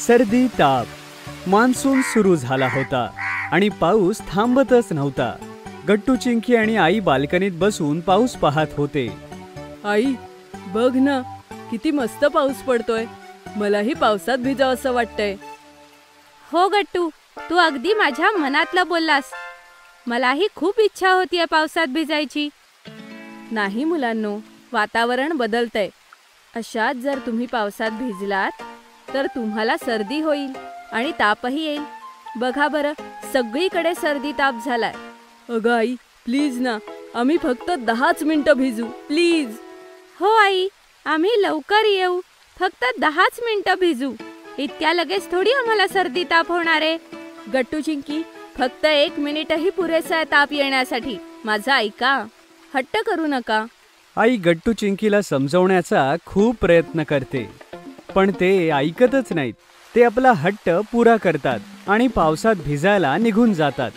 सर्दी ताप, मान्सून सुरू झाला होता आणि पाऊस थांबतच नव्हता. गट्टू, चिंकी आणि आई बाल्कनीत बसून पाऊस पाहत होते. आई, बघ ना, किती मस्त पाऊस पडतोय. मलाही पावसात भिजावंसं वाटतंय. हो गट्टू, तू अगदी माझ्या मनातलं बोललास. मलाही खूप इच्छा होतीये पावसात भिजायची. नाही मुलांनो, वातावरण बदलतंय. अशात जर तुम्ही पावसात भिजलात तर तुम्हाला सर्दी होईल आणि तापही येईल. बघा बरं, सगळीकडे सर्दी ताप झालाय. अगं आई, प्लीज ना, आम्ही फक्त 10च मिनिटं भिजू, प्लीज. हो आई, आम्ही लवकर येऊ. फक्त 10च मिनिटं भिजू. इतक्या लगेच थोडी आम्हाला सर्दी ताप होणार आहे. गट्टू, चिंकी, फक्त 1 मिनिटही पुरेसा आहे ताप येण्यासाठी. माझा ऐका, हट्ट करू नका. आई गट्टू, चिंकीला समजवण्याचा खूप प्रयत्न करते, पण ते ऐकतच नाहीत. ते आपला हट्ट पुरा करतात आणि पावसात भिजायला निघून जातात.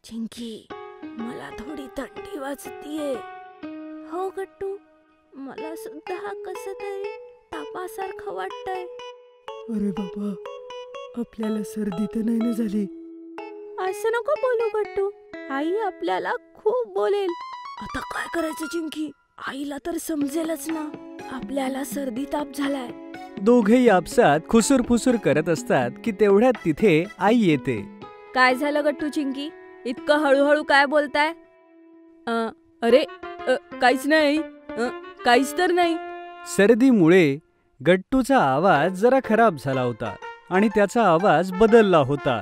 चिंकी, मला थोडी थंडी वाजतीये. हो गट्टू, मला सुद्धा कसं तरी तापासारखं वाटतंय. अरे बाबा, आपल्याला सर्दी तर नाही ना झाली? असं नको बोलू गट्टू, आई आपल्याला खूप बोलेल. आता काय करायचं चिंकी? आईला तर समजेलच ना आपल्याला सर्दी ताप झालाय. दोघेही आपसात खुसूर करत असतात की तेवढ्यात तिथे आई येते. काय झालं गट्टू, चिंकी? इतकं हळूहळू काय बोलताय? अरे, काहीच नाही. काहीच तर नाही. सर्दीमुळे गट्टूचा आवाज जरा खराब झाला होता आणि त्याचा आवाज बदलला होता.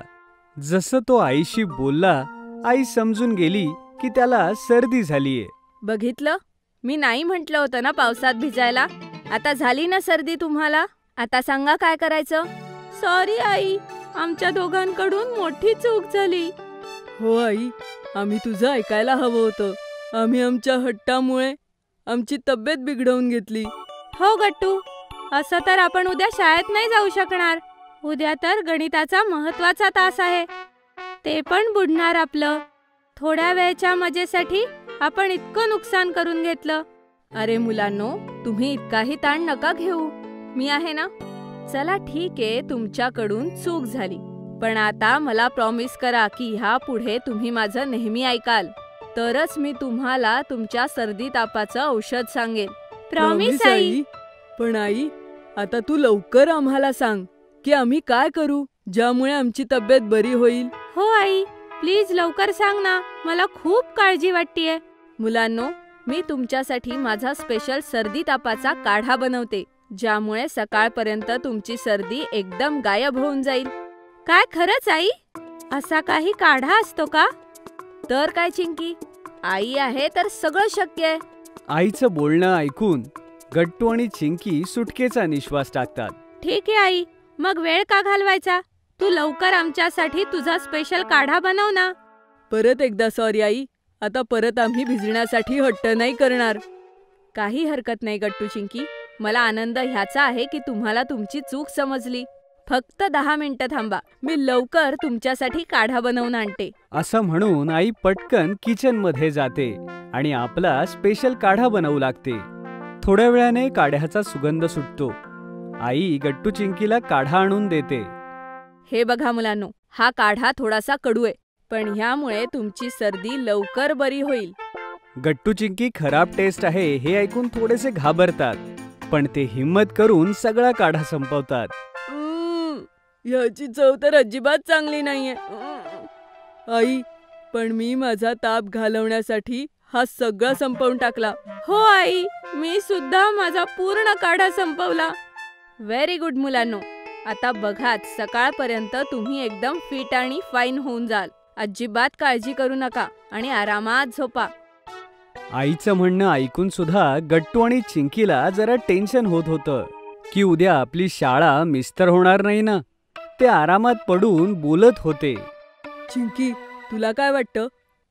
जसं तो आईशी बोलला, आई समजून गेली की त्याला सर्दी झालीये. बघितलं, मी नाही म्हटलं होतं ना पावसात भिजायला. आता झाली ना सर्दी तुम्हाला? आता सांगा काय करायचं? सॉरी आई, आमच्या दोघांकडून मोठी चूक झाली. हो आई, आम्ही तुझं ऐकायला हवं होतं. आम्ही आमच्या हट्टामुळे आमची तब्येत बिघडवून घेतली. हो गट्टू, असं तर आपण उद्या शाळेत नाही जाऊ शकणार. उद्या तर गणिताचा महत्वाचा तास आहे. ते पण बुडणार आपलं. थोड्या वेळच्या मजेसाठी आपण इतकं नुकसान करून घेतलं. अरे मुलांनो, तुम्ही इतकाही ताण नका घेऊ. मी आहे ना. चला ठीक आहे, तुमच्याकडून चूक झाली. पण आता मला प्रॉमिस करा की ह्या पुढे तुम्ही माझं नेहमी ऐकाल. तरच मी तुम्हाला तुमच्या सर्दी तापाचं औषध सांगेन. Promise I. पण आई, आता तू लवकर आम्हाला सांग की आम्ही काय करू ज्यामुळे आमची तब्येत बरी होईल. हो आई, प्लीज लवकर सांग ना, मला खूप काळजी वाटतेय. मुलांनो, मी तुमच्यासाठी माझा स्पेशल सर्दी तापाचा काढा बनवते, ज्यामुळे सकाळपर्यंत तुमची सर्दी एकदम गायब होऊन जाईल. काय खरंच आई? असा काही काढा असतो का? तर काय चिंकी, आई आहे तर सगळं शक्य आहे. आईचं बोलणं ऐकून गट्टू आणि चिंकी सुटकेचा निश्वास टाकतात. ठीक आहे आई, मग वेळ का घालवायचा? तू लवकर आमच्यासाठी तुझा स्पेशल काढा बनव ना. परत एकदा सॉरी आई. आता परत आम्ही भिजण्यासाठी हट्ट नाही करणार. काही हरकत नाही गट्टू, चिंकी. मला आनंद ह्याचा आहे की तुम्हाला तुमची चूक समजली. फक्त 10 मिनिटं थांबा, मी लवकर तुमच्यासाठी काढा बनवून आणते. असं म्हणून आई पटकन किचन मध्ये जाते आणि आपला स्पेशल काढा बनवू लागते. थोड्या वेळाने काढ्याचा सुगंध सुटतो. आई गट्टू, चिंकीला काढा आणून देते. हे बघा मुलांनो, हा काढा थोडासा कडू आहे, पण ह्यामुळे तुमची सर्दी लवकर बरी होईल. गट्टू, चिंकी खराब टेस्ट आहे हे ऐकून थोडेसे घाबरतात, पण ते हिम्मत करून सगळा काढा संपवतात. ह्याची चव तर अजिबात चांगली नाहीये. आई, पण मी माझा ताप घालवण्यासाठी हा सगळा संपवून टाकला. हो आई, मी सुद्धा माझा पूर्ण काढा संपवला. व्हेरी गुड मुलांनो. आता बघाच, सकाळपर्यंत तुम्ही एकदम फिट आणि फाईन होऊन जाल. अजिबात काळजी करू नका आणि आरामात झोपा. आईचं म्हणणं ऐकून सुद्धा गट्टू आणि चिंकीला जरा टेन्शन होत होतं की उद्या आपली शाळा मिस तर होणार नाही ना. ते आरामात पडून बोलत होते. चिंकी, तुला काय वाटतं?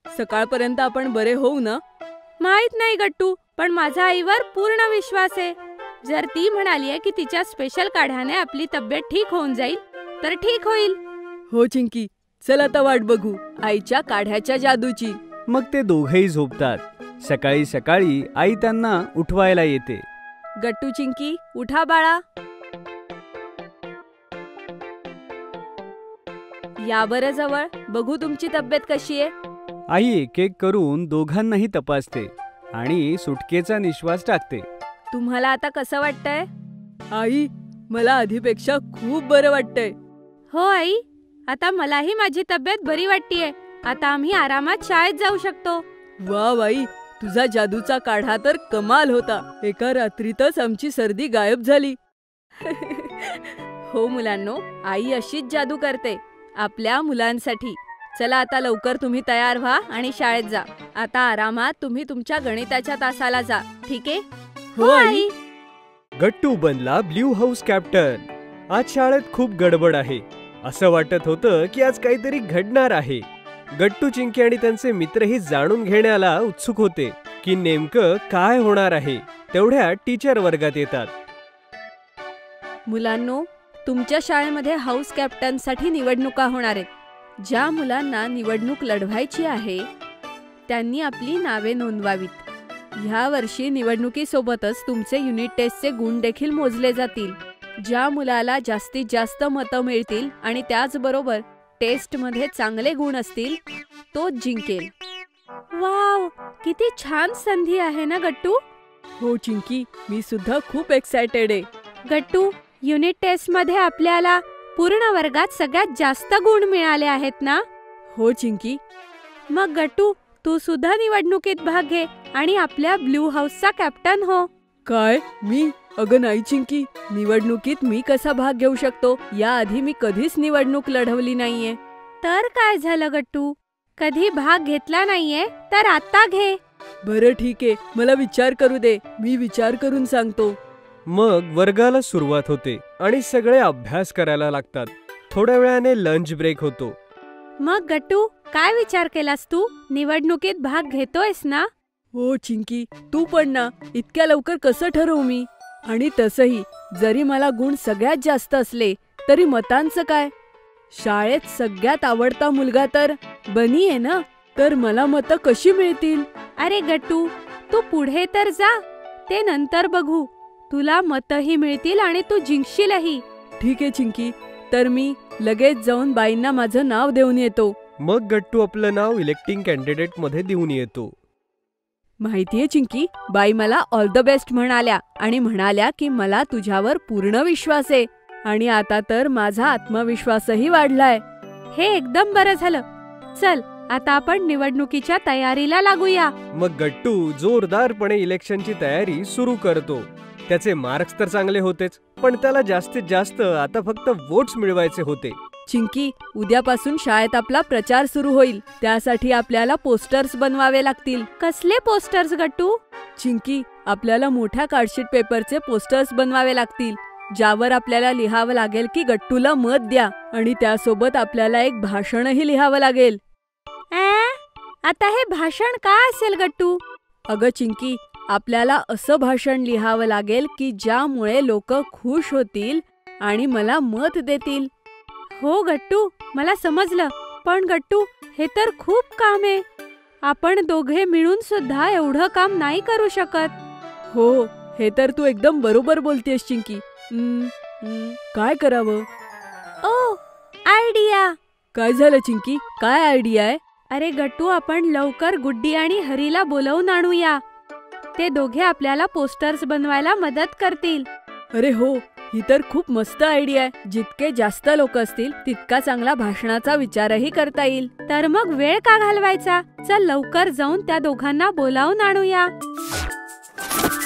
सकाळपर्यंत आपण बरे होऊ ना? माहित नाही गट्टू, पण माझा आईवर पूर्ण विश्वास आहे. जर ती म्हणालीये की तिच्या स्पेशल काढ्याने आपली तब्येत ठीक होऊन जाईल, तर ठीक होईल. हो चिंकी, चल आता वाट बघू आईच्या काढ्याच्या जादूची. मग ते दोघेही झोपतात. सकाळी सकाळी आई त्यांना उठवायला येते. गट्टू, चिंकी, उठा बाळा. या बरं जवळ, बघू तुमची तब्येत कशी आहे. आई एक एक करून दोघांनाही तपासते आणि सुटकेचा निश्वास टाकते. तुम्हाला आता कसं वाटतंय? आई, मला आधीपेक्षा खूप बरं वाटतंय. हो आई, आता मलाही माझी तब्येत बरी वाटतेय. आता आम्ही आरामात शाळेत जाऊ शकतो. वा बाई, तुझा जादूचा काढा तर कमाल होता. एका रात्रीतच आमची सर्दी गायब झाली. हो मुलांनो, आई अशीच जादू करते आपल्या मुलांसाठी. चला आता लवकर तुम्ही तयार व्हा आणि शाळेत जा. आता आरामात तुम्ही तुमच्या गणिताच्या तासाला जा, ठीक आहे? हो आई. गट्टू बनला ब्ल्यू हाऊस कॅप्टन. आज शाळेत खूप गडबड आहे. असं वाटत होतं की आज काहीतरी घडणार आहे. गट्टू, चिंकी आणि त्यांचे मित्रही जाणून घेण्याला उत्सुक होते की नेमकं काय होणार आहे. तेवढ्यात टीचर वर्गात येतात. मुलांनो, तुमच्या शाळेमध्ये हाऊस कॅप्टनसाठी निवडणुका होणार आहेत. ज्या मुलांना निवडणूक लढवायची आहे त्यांनी आपली नावे नोंदवावीत. ह्या वर्षी निवडणुकीसोबतच तुमचे युनिट टेस्टचे गुण देखील मोजले जातील. ज्या मुलाला जास्तीत जास्त मतं मिळतील आणि त्याचबरोबर टेस्टमध्ये चांगले गुण असतील तोच जिंकेल. वाव, किती छान संधी आहे ना गट्टू. हो चिंकी, मी सुद्धा खूप एक्सायटेड आहे. गट्टू, युनिट टेस्ट मध्ये आपल्याला पूर्ण वर्गात सगळ्यात जास्त गुण मिळाले आहेत ना. हो चिंकी. मग गट्टू, तू सुद्धा निवडणुकीत भाग घे आणि आपल्या ब्ल्यू हाऊसचा कॅप्टन हो. काय, मी? अगं नाही चिंकी, निवडणुकीत मी कसा भाग घेऊ शकतो? याआधी मी कधीच निवडणूक लढवली नाहीये. तर काय झालं गट्टू, कधी भाग घेतला नाहीये तर आता घे. बरं ठीक आहे, मला विचार करू दे. मी विचार करून सांगतो. मग वर्गाला सुरुवात होते आणि सगळे अभ्यास करायला लागतात. थोड्या वेळाने लंच ब्रेक होतो. मग गट्टू, काय विचार केलास तू? निवडणुकीत भाग घेतोयस ना? हो चिंकी, तू पण ना. इतक्या लवकर कसं ठरवू मी? आणि तसंही जरी मला गुण सगळ्यात जास्त असले तरी मतांचं काय? शाळेत सगळ्यात आवडता मुलगा तर बनी आहे ना, तर मला मतं कशी मिळतील? अरे गट्टू, तू पुढे तर जा, ते नंतर बघू. तुला मतही मिळतील आणि तू जिंकशीलही. ठीक आहे चिंकी, तर मी लगेच जाऊन बाईंना माझं नाव देऊन येतो. मग गट्टू आपलं नाव इलेक्टिंग कॅन्डिडेट मध्ये देऊन येतो. माहितीये चिंकी, बाई मला ऑल द बेस्ट म्हणाल्या आणि म्हणाल्या की मला तुझ्यावर पूर्ण विश्वास आहे. आणि आता तर माझा आत्मविश्वासही वाढलाय. हे एकदम बरं झालं. चल, आता आपण निवडणुकीच्या तयारीला लागूया. मग गट्टू जोरदारपणे इलेक्शनची तयारी सुरू करतो. त्याचे मार्क्स तर चांगले होतेच, पण त्याला जास्तीत जास्त आता फक्त वोट्स मिळवायचे होते. चिंकी, उद्यापासून शाळेत आपला प्रचार सुरू होईल. त्यासाठी आपल्याला पोस्टर्स बनवावे लागतील. कसले पोस्टर्स गट्टू? चिंकी, आपल्याला मोठ्या कार्डशीट पेपरचे पोस्टर्स बनवावे लागतील, ज्यावर आपल्याला लिहावं लागेल की गट्टूला मत द्या. आणि त्यासोबत आपल्याला एक भाषणही लिहावं लागेल. आता हे भाषण काय असेल गट्टू? अगं चिंकी, आपल्याला असं भाषण लिहावं लागेल की ज्यामुळे लोक खुश होतील आणि मला मत देतील. हो गट्टू, मला समजलं. पण गट्टू, हे तर खूप काम आहे. आपण दोघे मिळून सुद्धा एवढं काम नाही करू शकत. हो, हे तर तू एकदम बरोबर बोलतेस चिंकी. काय करावं? ओ, आयडिया. काय झालं चिंकी, काय आयडिया आहे? अरे गट्टू, आपण लवकर गुड्डी आणि हरीला बोलवून आणूया. ते दोघे आपल्याला पोस्टर्स बनवायला मदत करतील. अरे हो, ही तर खूप मस्त आयडिया आहे. जितके जास्त लोक असतील तितका चांगला भाषणाचा विचारही करता येईल. तर मग वेळ का घालवायचा? चल लवकर जाऊन त्या दोघांना बोलावून आणूया.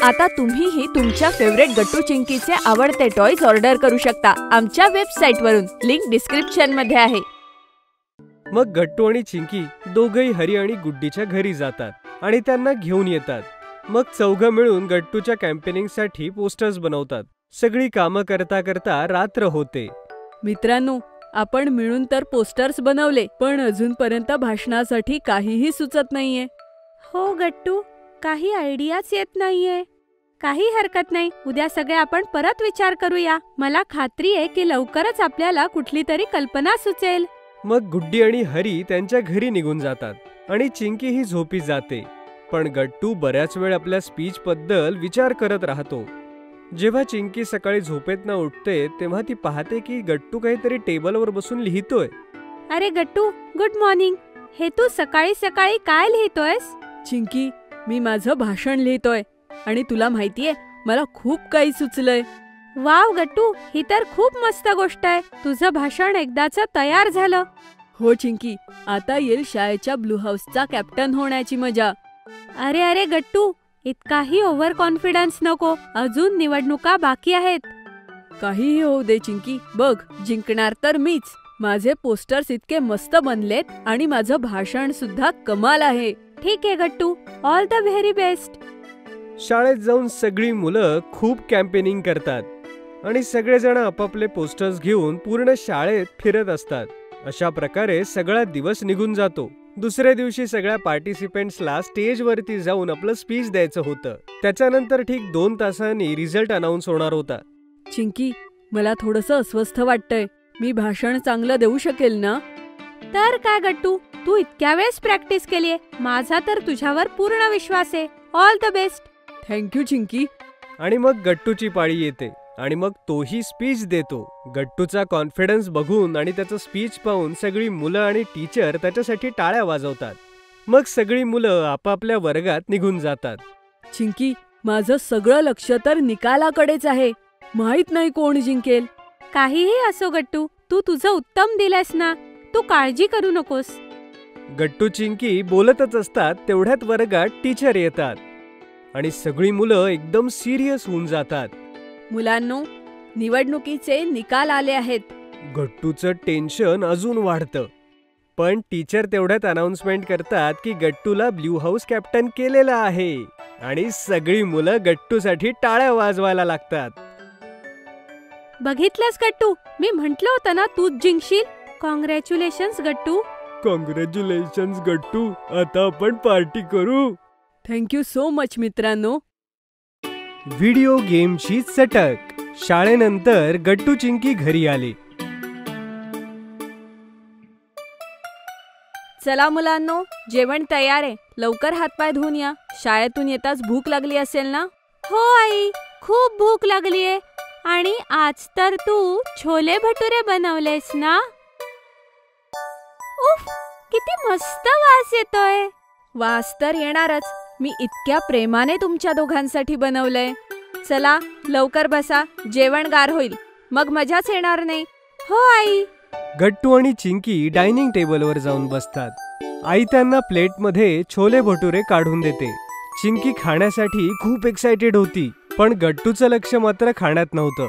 आता तुम्हीही तुमच्या फेवरेट गट्टू चिंकीचे आवडते टॉयज ऑर्डर करू शकता आमच्या वेबसाईट वरून. लिंक डिस्क्रिप्शन मध्ये आहे. मग गट्टू आणि चिंकी दोघही हरी आणि गुड्डीच्या घरी जातात आणि त्यांना घेऊन येतात. मग चौघं मिळून गट्टूच्या कॅम्पेनिंगसाठी पोस्टर्स बनवतात. सगळी कामं करता करता रात्र होते. मित्रांनो, आपण मिळून तर पोस्टर्स बनवले, पण अजूनपर्यंत भाषणासाठी काहीही सुचत नाहीये. हो गट्टू, काही आयडियाच येत नाहीये. काही हरकत नाही, उद्या सगळे आपण परत विचार करूया. मला खात्री आहे की लवकरच आपल्याला कुठली तरी कल्पना सुचेल. मग गुड्डी आणि हरी त्यांच्या घरी निघून जातात आणि चिंकी ही झोपी जाते. पण गट्टू बऱ्याच वेळ आपल्या स्पीच बद्दल विचार करत राहतो. जेव्हा चिंकी सकाळी झोपेतनं उठते तेव्हा ती पाहते की गट्टू काहीतरी टेबलवर बसून लिहितोय. अरे गट्टू, गुड मॉर्निंग. हे तू सकाळी सकाळी काय लिहितोयस? चिंकी, मी माझं भाषण लिहितोय आणि तुला माहितीये मला खूप काही सुचलंय. वाव गट्टू, ही तर खूप मस्त गोष्ट आहे. तुझं भाषण एकदाच तयार झालं. हो चिंकी, आता येईल शाळेच्या ब्लू हाऊसचा कॅप्टन होण्याची मजा. अरे अरे गट्टू, इतकाही ओव्हर कॉन्फिडन्स नको. अजून निवडणुका बाकी आहेत. काहीही होऊ दे चिंकी, बघ जिंकणार तर मीच. माझे पोस्टर्स इतके मस्त बनलेत आणि माझं भाषण सुद्धा कमाल आहे. ठीक आहे गट्टू, ऑल द व्हेरी बेस्ट. शाळेत जाऊन सगळी मुलं खूप कॅम्पेनिंग करतात आणि सगळेजण आपापले पोस्टर्स घेऊन पूर्ण शाळेत फिरत असतात. अशा प्रकारे सगळा दिवस निघून जातो. दुसऱ्या दिवशी सगळ्या पार्टिसिपेंट्सला स्टेजवरती जाऊन आपलं स्पीच द्यायचं होतं. त्याच्यानंतर ठीक 2 तासांनी रिझल्ट अनाउन्स होणार होता. चिंकी, मला थोडंसं अस्वस्थ वाटतंय. मी भाषण चांगलं देऊ शकेल ना? तर काय गट्टू, तू इतक्या वेळेस प्रॅक्टिस केलीये. माझा तर तुझ्यावर पूर्ण विश्वास आहे. All the best. Thank you Chinki. आणि मग गट्टूची पाळी येते आणि मग तोही स्पीच देतो. गट्टूचा कॉन्फिडन्स बघून आणि त्याचं स्पीच पाहून सगळी मुलं आणि टीचर त्याच्यासाठी टाळ्या वाजवतात. मग सगळी मुलं आपापल्या वर्गात निघून जातात. चिंकी, माझं सगळं लक्ष तर निकालाकडेच आहे. माहित नाही कोण जिंकेल. काहीही असो गट्टू, तू तुझं उत्तम दिलंस ना. तू काळजी करू नकोस. गट्टू चिंकी बोलतच असतात तेवढ्यात वर्गात टीचर येतात आणि सगळी मुलं एकदम सिरियस होऊन जातात. मुलांनो, निवडणुकीचे निकाल आले आहेत. गट्टूचं टेन्शन अजून वाढतं. पण टीचर तेवढ्यात अनाउन्समेंट करतात की गट्टूला ब्ल्यू हाऊस कॅप्टन केलेला आहे आणि सगळी मुलं गट्टूसाठी टाळ्या वाजवायला लागतात. बघितलंस गट्टू, मी म्हंटल होतं ना तूच जिंकशील. कॉंग्रॅच्युलेशन्स गट्टू. कॉंग्रॅच्युलेशन्स गट्टू. आता आपण पार्टी करू. थँक्यू सो मच मित्रांनो. व्हिडिओ गेमची चटक. शाळेनंतर गट्टू चिंकी घरी आले. चला मुलांनो, जेवण तयार आहे. लवकर हातपाय धुवून या. शाळेतून येताच भूक लागली असेल ना? हो आई, खूप भूक लागलीये. आणि आज तर तू छोले भटुरे बनवलेस ना? उफ, किती मस्त वास येतोय. वास तर येणारच. मी इतक्या प्रेमाने तुमच्या दोघांसाठी बनवलंय. चला लवकर बसा, जेवण गार होईल. मग मजाच येणार नाही. हो आई. गट्टू आणि चिंकी डायनिंग टेबलवर जाऊन बसतात. आई त्यांना प्लेटमध्ये छोले भटुरे काढून देते. चिंकी खाण्यासाठी खूप एक्साइटेड होती, पण गट्टूचं लक्ष मात्र खाण्यात नव्हतं.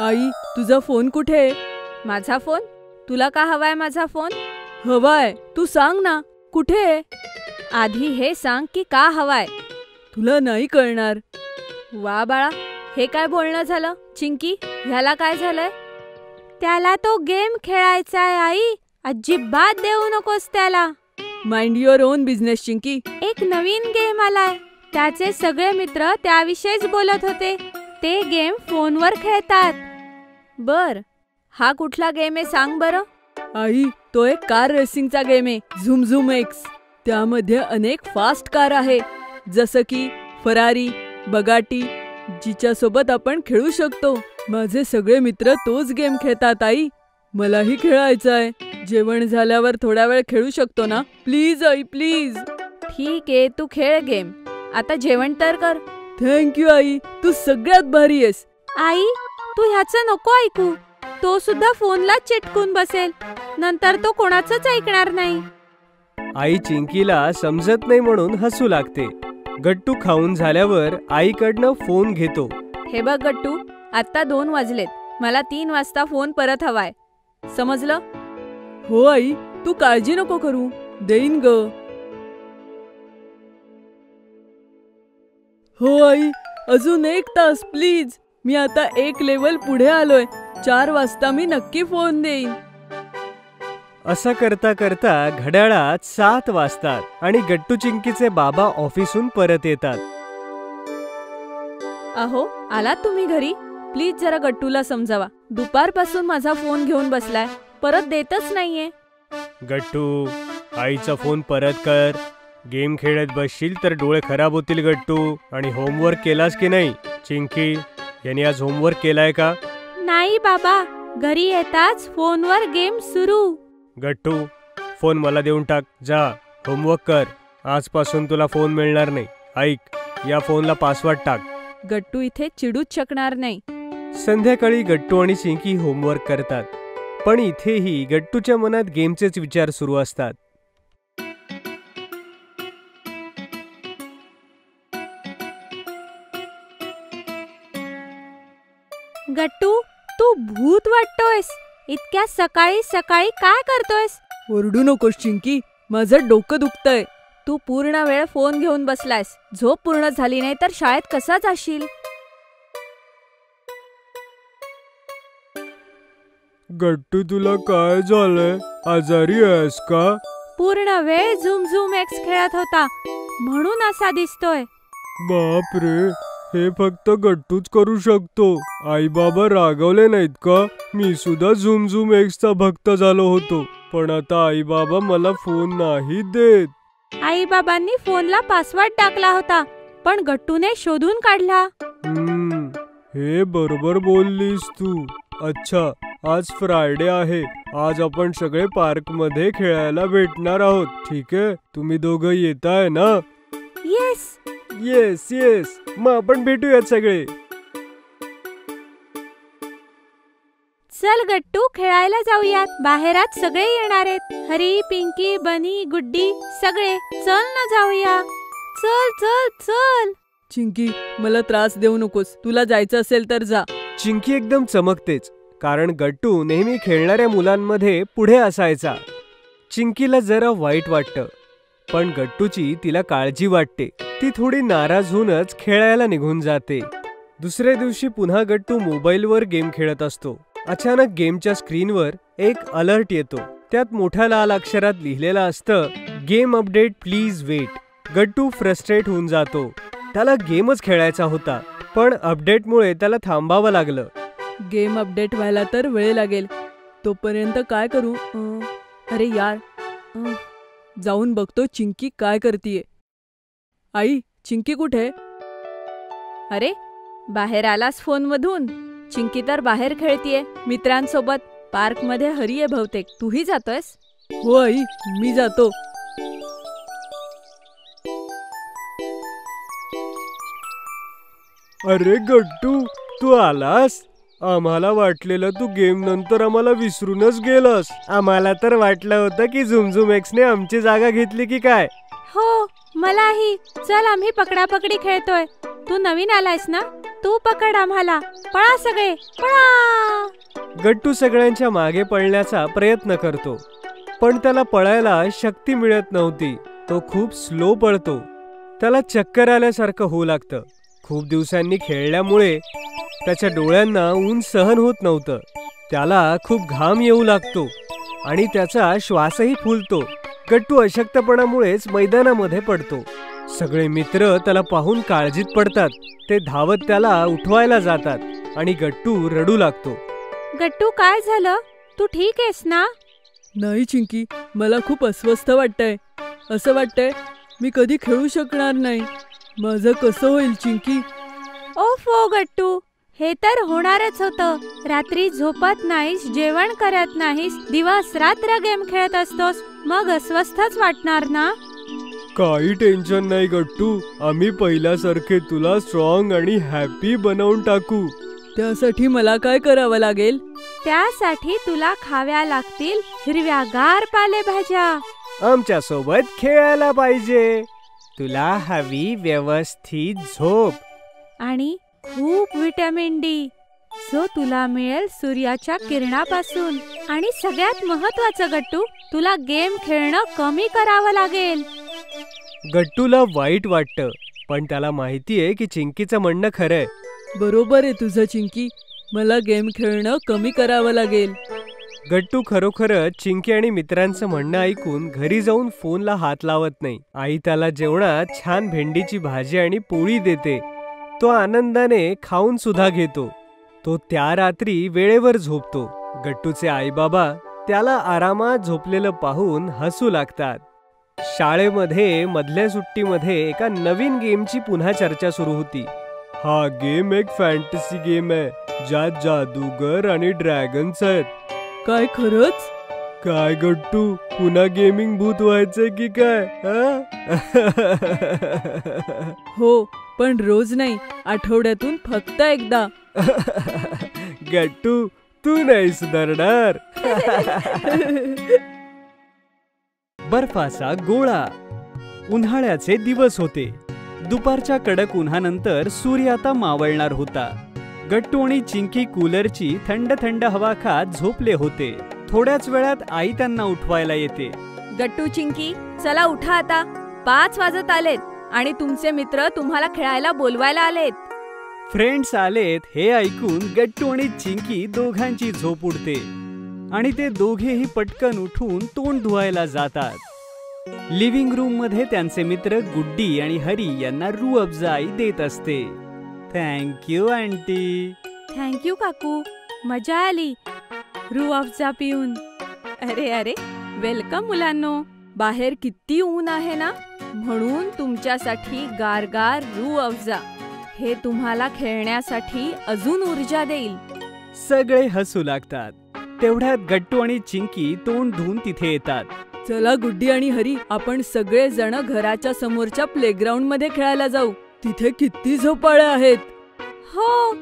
आई, तुझा फोन कुठे? माझा फोन? तुला का हवाय माझा फोन? हवाय, तू सांग ना कुठे? आधी हे सांग की का हवाय. तुला नाही कळणार. वा बाळा, हे काय बोलणं झालं? चिंकी, ह्याला काय झालंय? त्याला तो गेम खेळायचा आहे आई. अजिबात देऊ नकोस त्याला. Mind your on business Chinki. एक नवीन गेम आलाय. त्याचे सगळे मित्र त्याविषयीच बोलत होते. ते गेम फोनवर खेळतात. बर, हा कुठला गेम आहे सांग बरं? आई, तो एक कार रेसिंगचा गेम आहे. झुम झुम एक्स. त्यामध्ये अनेक फास्ट कार आहे, जसं की फरारी, बगाटी, जिच्यासोबत आपण खेळू शकतो. माझे सगळे मित्र तोच गेम खेळतात आई. मलाही खेळायचं आहे. जेवण झाल्यावर थोडा वेळ खेळू शकतो ना? Please I, please. ठीक आहे, तू खेळ गेम. आता जेवण तर कर. थँक्यू आई, तू सगळ्यात भारी आहेस. आई, तू ह्याचं नको ऐकू. तो सुद्धा फोनला चिटकून बसेल. नंतर तो कोणाचंच ऐकणार नाही. आई चिंकीला समजत नाही म्हणून हसू लागते. गट्टू खाऊन झाल्यावर आईकडनं फोन घेतो. हे बघ गट्टू, आता 2 वाजलेत. मला 3 वाजता फोन परत हवाय. समजलं? हो आई, तू काळजी नको करू. देईन ग. हो आई, अजून 1 तास प्लीज. मी आता 1 लेवल पुढे आलोय. 4 वाजता मी नक्की फोन देईन. असं करता करता घड्याळात 7 वाजतात आणि गट्टू चिंकीचे बाबा ऑफिसून परत येतात. अहो, आलात तुम्ही घरी? प्लीज जरा गट्टूला समजावा. दुपारपासून माझा फोन घेऊन बसलाय, परत देतच नाहीये. गट्टू, आईचा फोन परत कर. गेम खेळत बसशील तर डोळे खराब होतील गट्टू. आणि होमवर्क केलास की नाही? चिंकी, यांनी आज होमवर्क केलाय का? नाही बाबा, घरी येताच फोनवर गेम सुरू. गट्टू, फोन मला देऊन टाक. जा होमवर्क कर. आजपासून तुला फोन मिळणार नाही. ऐक, या फोनला पासवर्ड टाक. गट्टू इथे चिडूच शकणार नाही. संध्याकाळी गट्टू आणि चिंकी होमवर्क करतात. पण इथेही गट्टूच्या मनात गेमचेच विचार सुरू असतात. गट्टू, तू भूत वाटतोयस. इतक्या सकाळी सकाळी काय करतोयस? ओरडू नकोस चिंकी, माझं डोकं दुखतंय. तू पूर्ण वेळ फोन घेऊन बसलायस. झोप पूर्ण झाली नाही तर शाळेत कसा जाशील? गट्टू, तुला काय झालंय? आजारी आहेस का? पूर्ण वेळ झूम झूम एक्स खेळत होता म्हणून असा दिसतोय. बाप रे, हे फक्त गट्टूच करू शकतो. आई बाबा रागवले नाहीत का? मी सुद्धा झूम झूम एक्सचा भक्त झालो होतो, पण आता आई बाबा मला फोन नाही देत. आई बाबांनी फोनला पासवर्ड टाकला होता, पण गट्टूने शोधून काढला. हे बरोबर बोललीस तू. अच्छा, आज फ्रायडे आहे. आज आपण सगळे पार्क मध्ये खेळायला भेटणार आहोत. ठीक आहे, तुम्ही दोघं येताय ना? Yes yes yes. मग आपण भेटूयात सगळे. चल गट्टू, खेळायला जाऊयात. बाहेरात सगळे येणार आहेत. हरी, पिंकी, बनी, गुड्डी सगळे. चल ना जाऊया. चल चल चल. चिंकी, मला त्रास देऊ नकोस. तुला जायचं असेल तर जा. चिंकी एकदम चमकतेच, कारण गट्टू नेहमी खेळणाऱ्या मुलांमध्ये पुढे असायचा. चिंकीला जरा वाईट वाटतं, पण गट्टूची तिला काळजी वाटते. ती थोडी नाराज होऊनच खेळायला निघून जाते. दुसऱ्या दिवशी पुन्हा गट्टू मोबाईलवर गेम खेळत असतो. अचानक गेमच्या स्क्रीनवर एक अलर्ट येतो. त्यात मोठ्या लाल अक्षरात लिहिलेलं असतं, game update please wait. Gattu frustrate होऊन जातो. त्याला गेमच खेळायचा होता, पण अपडेटमुळे त्याला थांबावं लागलं. गेम अपडेट व्हायला तर वेळ लागेल. तोपर्यंत काय करू? अरे यार, जाऊन बघतो चिंकी काय करतीये. आई, चिंकी कुठे? अरे, बाहेर आलास फोन मधून? चिंकी तर बाहेर खेळतीये मित्रांसोबत. पार्क मध्ये हरी आहे बहुतेक. तूही जातोयस? हो आई, मी जातो. अरे गट्टू, तू आलास? आम्हाला वाटलेलं तू गेम नंतर आम्हाला विसरूनच गेलास. आम्हाला तर वाटलं होतं की झुमझुम एक्सने आमची जागा घेतली की काय. हो, मलाही. चल, आम्ही पकडापकडी खेळतोय. तू नवीन आलायस ना? तू पकड आम्हाला. पळा सगळे, पळा. गट्टू सगळ्यांच्या मागे पळण्याचा प्रयत्न करतो, पण त्याला पळायला शक्ती मिळत नव्हती. तो खूप स्लो पळतो. त्याला चक्कर आल्यासारखं होऊ लागतं. खूप दिवसांनी खेळल्यामुळे त्याच्या डोळ्यांना ऊन सहन होत नव्हतं. त्याला खूप घाम येऊ लागतो आणि त्याचा श्वासही फुलतो. गट्टू अशक्तपणामुळेच मैदानामध्ये पडतो. सगळे मित्र त्याला पाहून काळजीत पडतात. ते धावत त्याला उठवायला जातात आणि गट्टू रडू लागतो. गट्टू, काय झालं? तू ठीक आहेस ना? नाही चिंकी, मला खूप अस्वस्थ वाटतंय. असं वाटतंय मी कधी खेळू शकणार नाही. माझं कसं होईल चिंकी? ओफो गट्टू, हे तर होणारच होतं. रात्री झोपत नाहीस, जेवण करत नाहीस, दिवस रात्र गेम खेळत असतोस, मग अस्वस्थच वाटणार ना? काही टेन्शन नाही गट्टू. आम्ही पहिल्यासारखे तुला स्ट्रॉंग आणि हॅपी बनवून टाकू. त्यासाठी मला काय करावं लागेल? त्यासाठी तुला खाव्या लागतील हिरव्यागार पालेभाज्या. आमच्या सोबत खेळायला पाहिजे. तुला हवी व्यवस्थित झोप आणि खूप व्हिटॅमिन डी, जो तुला मिळेल सूर्याच्या किरणापासून. आणि सगळ्यात महत्वाचं गट्टू, तुला गेम खेळणं कमी करावं लागेल. गट्टूला वाईट वाटतं, पण त्याला माहितीये की चिंकीचं म्हणणं खरंय. बरोबर आहे तुझं चिंकी. मला गेम खेळणं कमी करावं लागेल. गट्टू खरोखरच चिंकी आणि मित्रांचं म्हणणं ऐकून घरी जाऊन फोनला हात लावत नाही. आई त्याला जेवणात छान भेंडीची भाजी आणि पोळी देते. तो आनंदाने खाऊन सुद्धा घेतो. तो त्या रात्री वेळेवर झोपतो. गट्टूचे आई बाबा त्याला आरामात झोपलेलं पाहून हसू लागतात. शाळेमध्ये मधल्या सुट्टीमध्ये एका नवीन गेमची पुन्हा चर्चा सुरू होती. हा गेम एक फॅन्टसी गेम आहे, ज्यात जादूगर आणि ड्रॅगन्स आहेत. काय खरंच? काय गट्टू, पुन्हा गेमिंग भूत व्हायचंय की काय? हो, पण रोज नाही, आठवड्यातून फक्त एकदा. गट्टू, तू नाही सुधारणार. बर्फाचा गोळा. उन्हाळ्याचे दिवस होते. दुपारच्या कडक उन्हानंतर सूर्य आता मावळणार होता. गट्टू आणि चिंकी कूलरची थंड थंड हवा खात झोपले होते. थोड्याच वेळात आई त्यांना उठवायला येते. गट्टू, चिंकी, चला उठा आता. 5 वाजत आलेत आणि तुमचे मित्र तुम्हाला खेळायला बोलवायला आलेत. फ्रेंड्स आलेत हे ऐकून गट्टू आणि चिंकी दोघांची झोप उडते आणि ते दोघेही पटकन उठून तोंड धुवायला जातात. लिव्हिंग रूम मध्ये त्यांचे मित्र गुड्डी आणि हरी यांना रूह अफजाई देत असते. Thank you aunty. थँक्यू काकू, मजा आली रूह अफजा पिऊन. अरे अरे, वेलकम मुलांनो. बाहेर किती ऊन आहे ना, म्हणून तुमच्यासाठी गारगार रूह अफजा. हे तुम्हाला खेळण्यासाठी अजून ऊर्जा देईल. सगळे हसू लागतात. तेवढ्यात गट्टू आणि चिंकी तोंड धुवून तिथे येतात. चला गुड्डी आणि हरी, आपण सगळे जण घराच्या समोरच्या प्लेग्राऊंड मध्ये खेळायला जाऊ. तिथे किती झोपाळ्या आहेत. हो,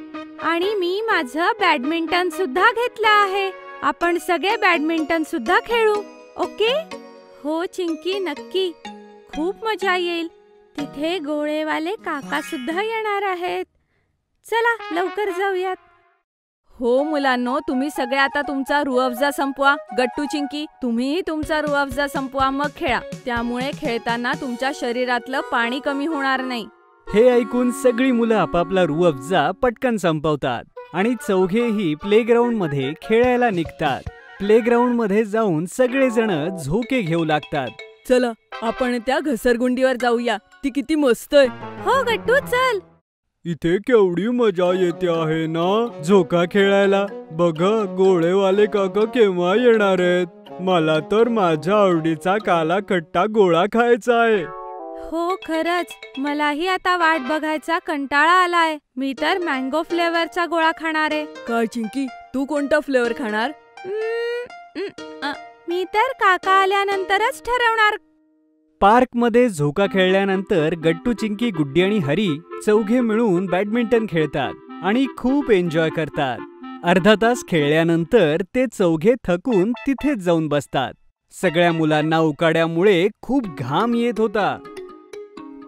आणि मी माझं बॅडमिंटन सुद्धा घेतलं आहे. आपण सगळे बॅडमिंटन सुद्धा खेळू, ओके? हो चिंकी, नक्की. खूप मजा येईल. तिथे गोळेवाले काका सुद्धा येणार आहेत. चला लवकर जाऊयात. हो मुलांनो, तुम्ही सगळे आता तुमचा रूह अफजा संपवा. गट्टू, चिंकी, तुम्हीही तुमचा रूह अफजा संपवा, मग खेळा. त्यामुळे खेळताना तुमच्या शरीरातलं पाणी कमी होणार नाही. हे ऐकून सगळी मुलं आपापला रूह अफजा पटकन संपवतात आणि चौघेही प्लेग्राऊंड मध्ये खेळायला निघतात. प्लेग्राऊंड मध्ये जाऊन सगळेजण झोके घेऊ लागतात. चला आपण त्या घसरगुंडीवर जाऊया. ती किती मस्त आहे. हो गट्टू, चल. इथे केवढी मजा येते आहे ना झोका खेळायला. बघा, गोळेवाले काका केव्हा येणार आहेत. मला तर माझ्या आवडीचा काला खट्टा गोळा खायचा आहे. हो खरंच, मलाही आता वाट बघायचा कंटाळा आलाय. मी तर मँगो फ्लेवरचा गोळा खाणार आहे. काय चिंकी, तू कोणता फ्लेवर खाणार? मी तर काका आल्यानंतरच ठरवणार. पार्क मध्ये झोका खेळल्यानंतर गट्टू, चिंकी, गुड्डी आणि हरी चौघे मिळून बॅडमिंटन खेळतात आणि खूप एन्जॉय करतात. अर्धा तास खेळल्यानंतर ते चौघे थकून तिथेच जाऊन बसतात. सगळ्या मुलांना उकाड्यामुळे खूप घाम येत होता.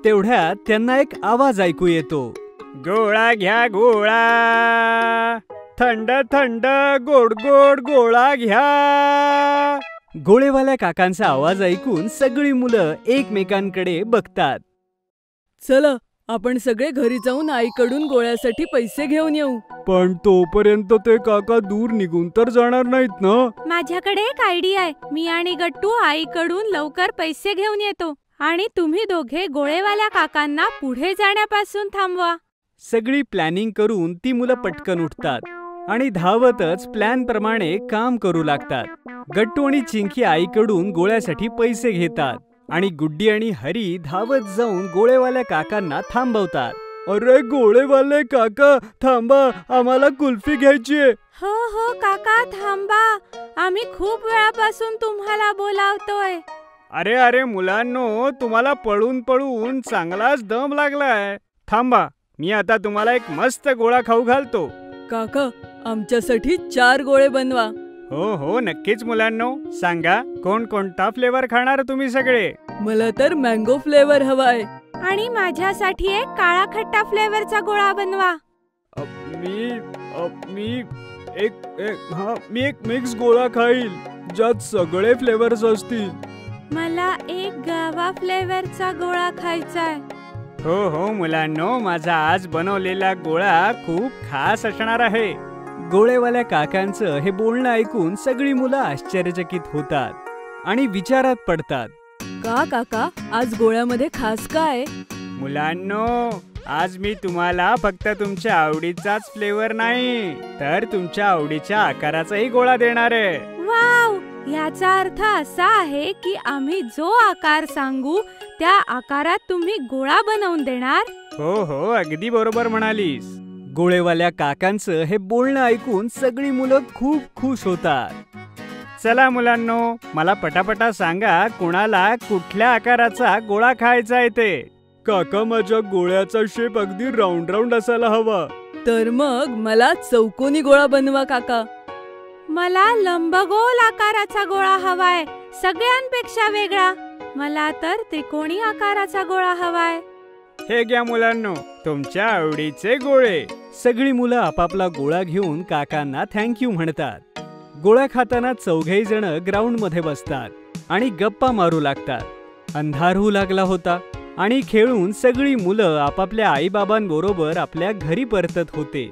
तेवढ्यात त्यांना एक आवाज ऐकू येतो. गोळा घ्या गोळा, थंड थंड गोड गोड गोळा घ्या. गोळेवाल्या काकांचा आवाज ऐकून सगळी मुलं एकमेकांकडे बघतात. चला आपण सगळे घरी जाऊन आईकडून गोळ्यासाठी पैसे घेऊन येऊ. पण तोपर्यंत ते काका दूर निघून तर जाणार नाहीत ना? माझ्याकडे एक आयडिया आहे. मी आणि गट्टू आईकडून लवकर पैसे घेऊन येतो आणि तुम्ही दोघे गोळेवाल्या काकांना पुढे जाण्यापासून थांबवा. सगळी प्लॅनिंग करून ती मुलं पटकन उठतात आणि धावतच प्लॅन प्रमाणे काम करू लागतात. गट्टू आणि चिंकी आईकडून गोळ्यासाठी पैसे घेतात आणि गुड्डी आणि हरी धावत जाऊन गोळेवाल्या काकांना थांबवतात. अरे गोळेवाले काका थांबा, आम्हाला कुल्फी घ्यायची आहे. हो हो काका, थांबा. आम्ही खूप वेळापासून तुम्हाला बोलावतोय. अरे अरे मुलांनो, तुम्हाला पळून पळून चांगलाच दम लागलाय. थांबा, मी आता तुम्हाला एक मस्त गोळा खाऊ घालतो. काका, आमच्यासाठी 4 गोळे बनवा. हो हो नक्कीच मुलांनो, सांगा कोण कोणता फ्लेवर खाणार तुम्ही सगळे? मला तर मँगो फ्लेवर हवाय. आणि माझ्यासाठी एक काळा खट्टा फ्लेवरचा गोळा बनवा. मी एक मिक्स गोळा खाईल ज्यात सगळे फ्लेवर्स असतील. मला एक गावा फ्लेवरचा गोळा खायचाय. हो हो मुलांनो, माझा आज बनवलेला गोळा खूप खास असणार आहे. गोळेवाल्या काकांचं हे बोलणं ऐकून सगळी मुलं आश्चर्यचकित होतात आणि विचारात पडतात. का काका, आज गोळ्यामध्ये खास काय? मुलांनो, आज मी तुम्हाला फक्त तुमच्या आवडीचाच फ्लेवर नाही तर तुमच्या आवडीच्या आकाराचाही गोळा देणार आहे. वाव, याचा अर्थ असा आहे की आम्ही जो आकार सांगू त्या आकारात तुम्ही गोळा बनवून देणार. हो हो, अगदी बरोबर म्हणालीस. गोळेवाल्या काकांचं हे बोलणं ऐकून सगळी मुलं खूप खुश होतात. चला मुलांनो, मला पटापटा सांगा कुणाला कुठल्या आकाराचा गोळा खायचा आहे ते. काका, माझ्या गोळ्याचा शेप अगदी राऊंड राऊंड असायला हवा. तर मग मला चौकोनी गोळा बनवा काका. मला लंबगोल आकाराचा गोळा हवाय, सगळ्यांपेक्षा वेगळा. मला तर त्रिकोणी आकाराचा गोळा हवाय. हे घ्या मुलांनो, तुमच्या आवडीचे गोळे. सगळी मुलं आपापला गोळा घेऊन काकांना थँक्यू म्हणतात. गोळा खाताना चौघेही जण ग्राउंड मध्ये बसतात आणि गप्पा मारू लागतात. अंधार होऊ लागला होता आणि खेळून सगळी मुलं आपापल्या आईबाबांबरोबर आपल्या घरी परतत होते.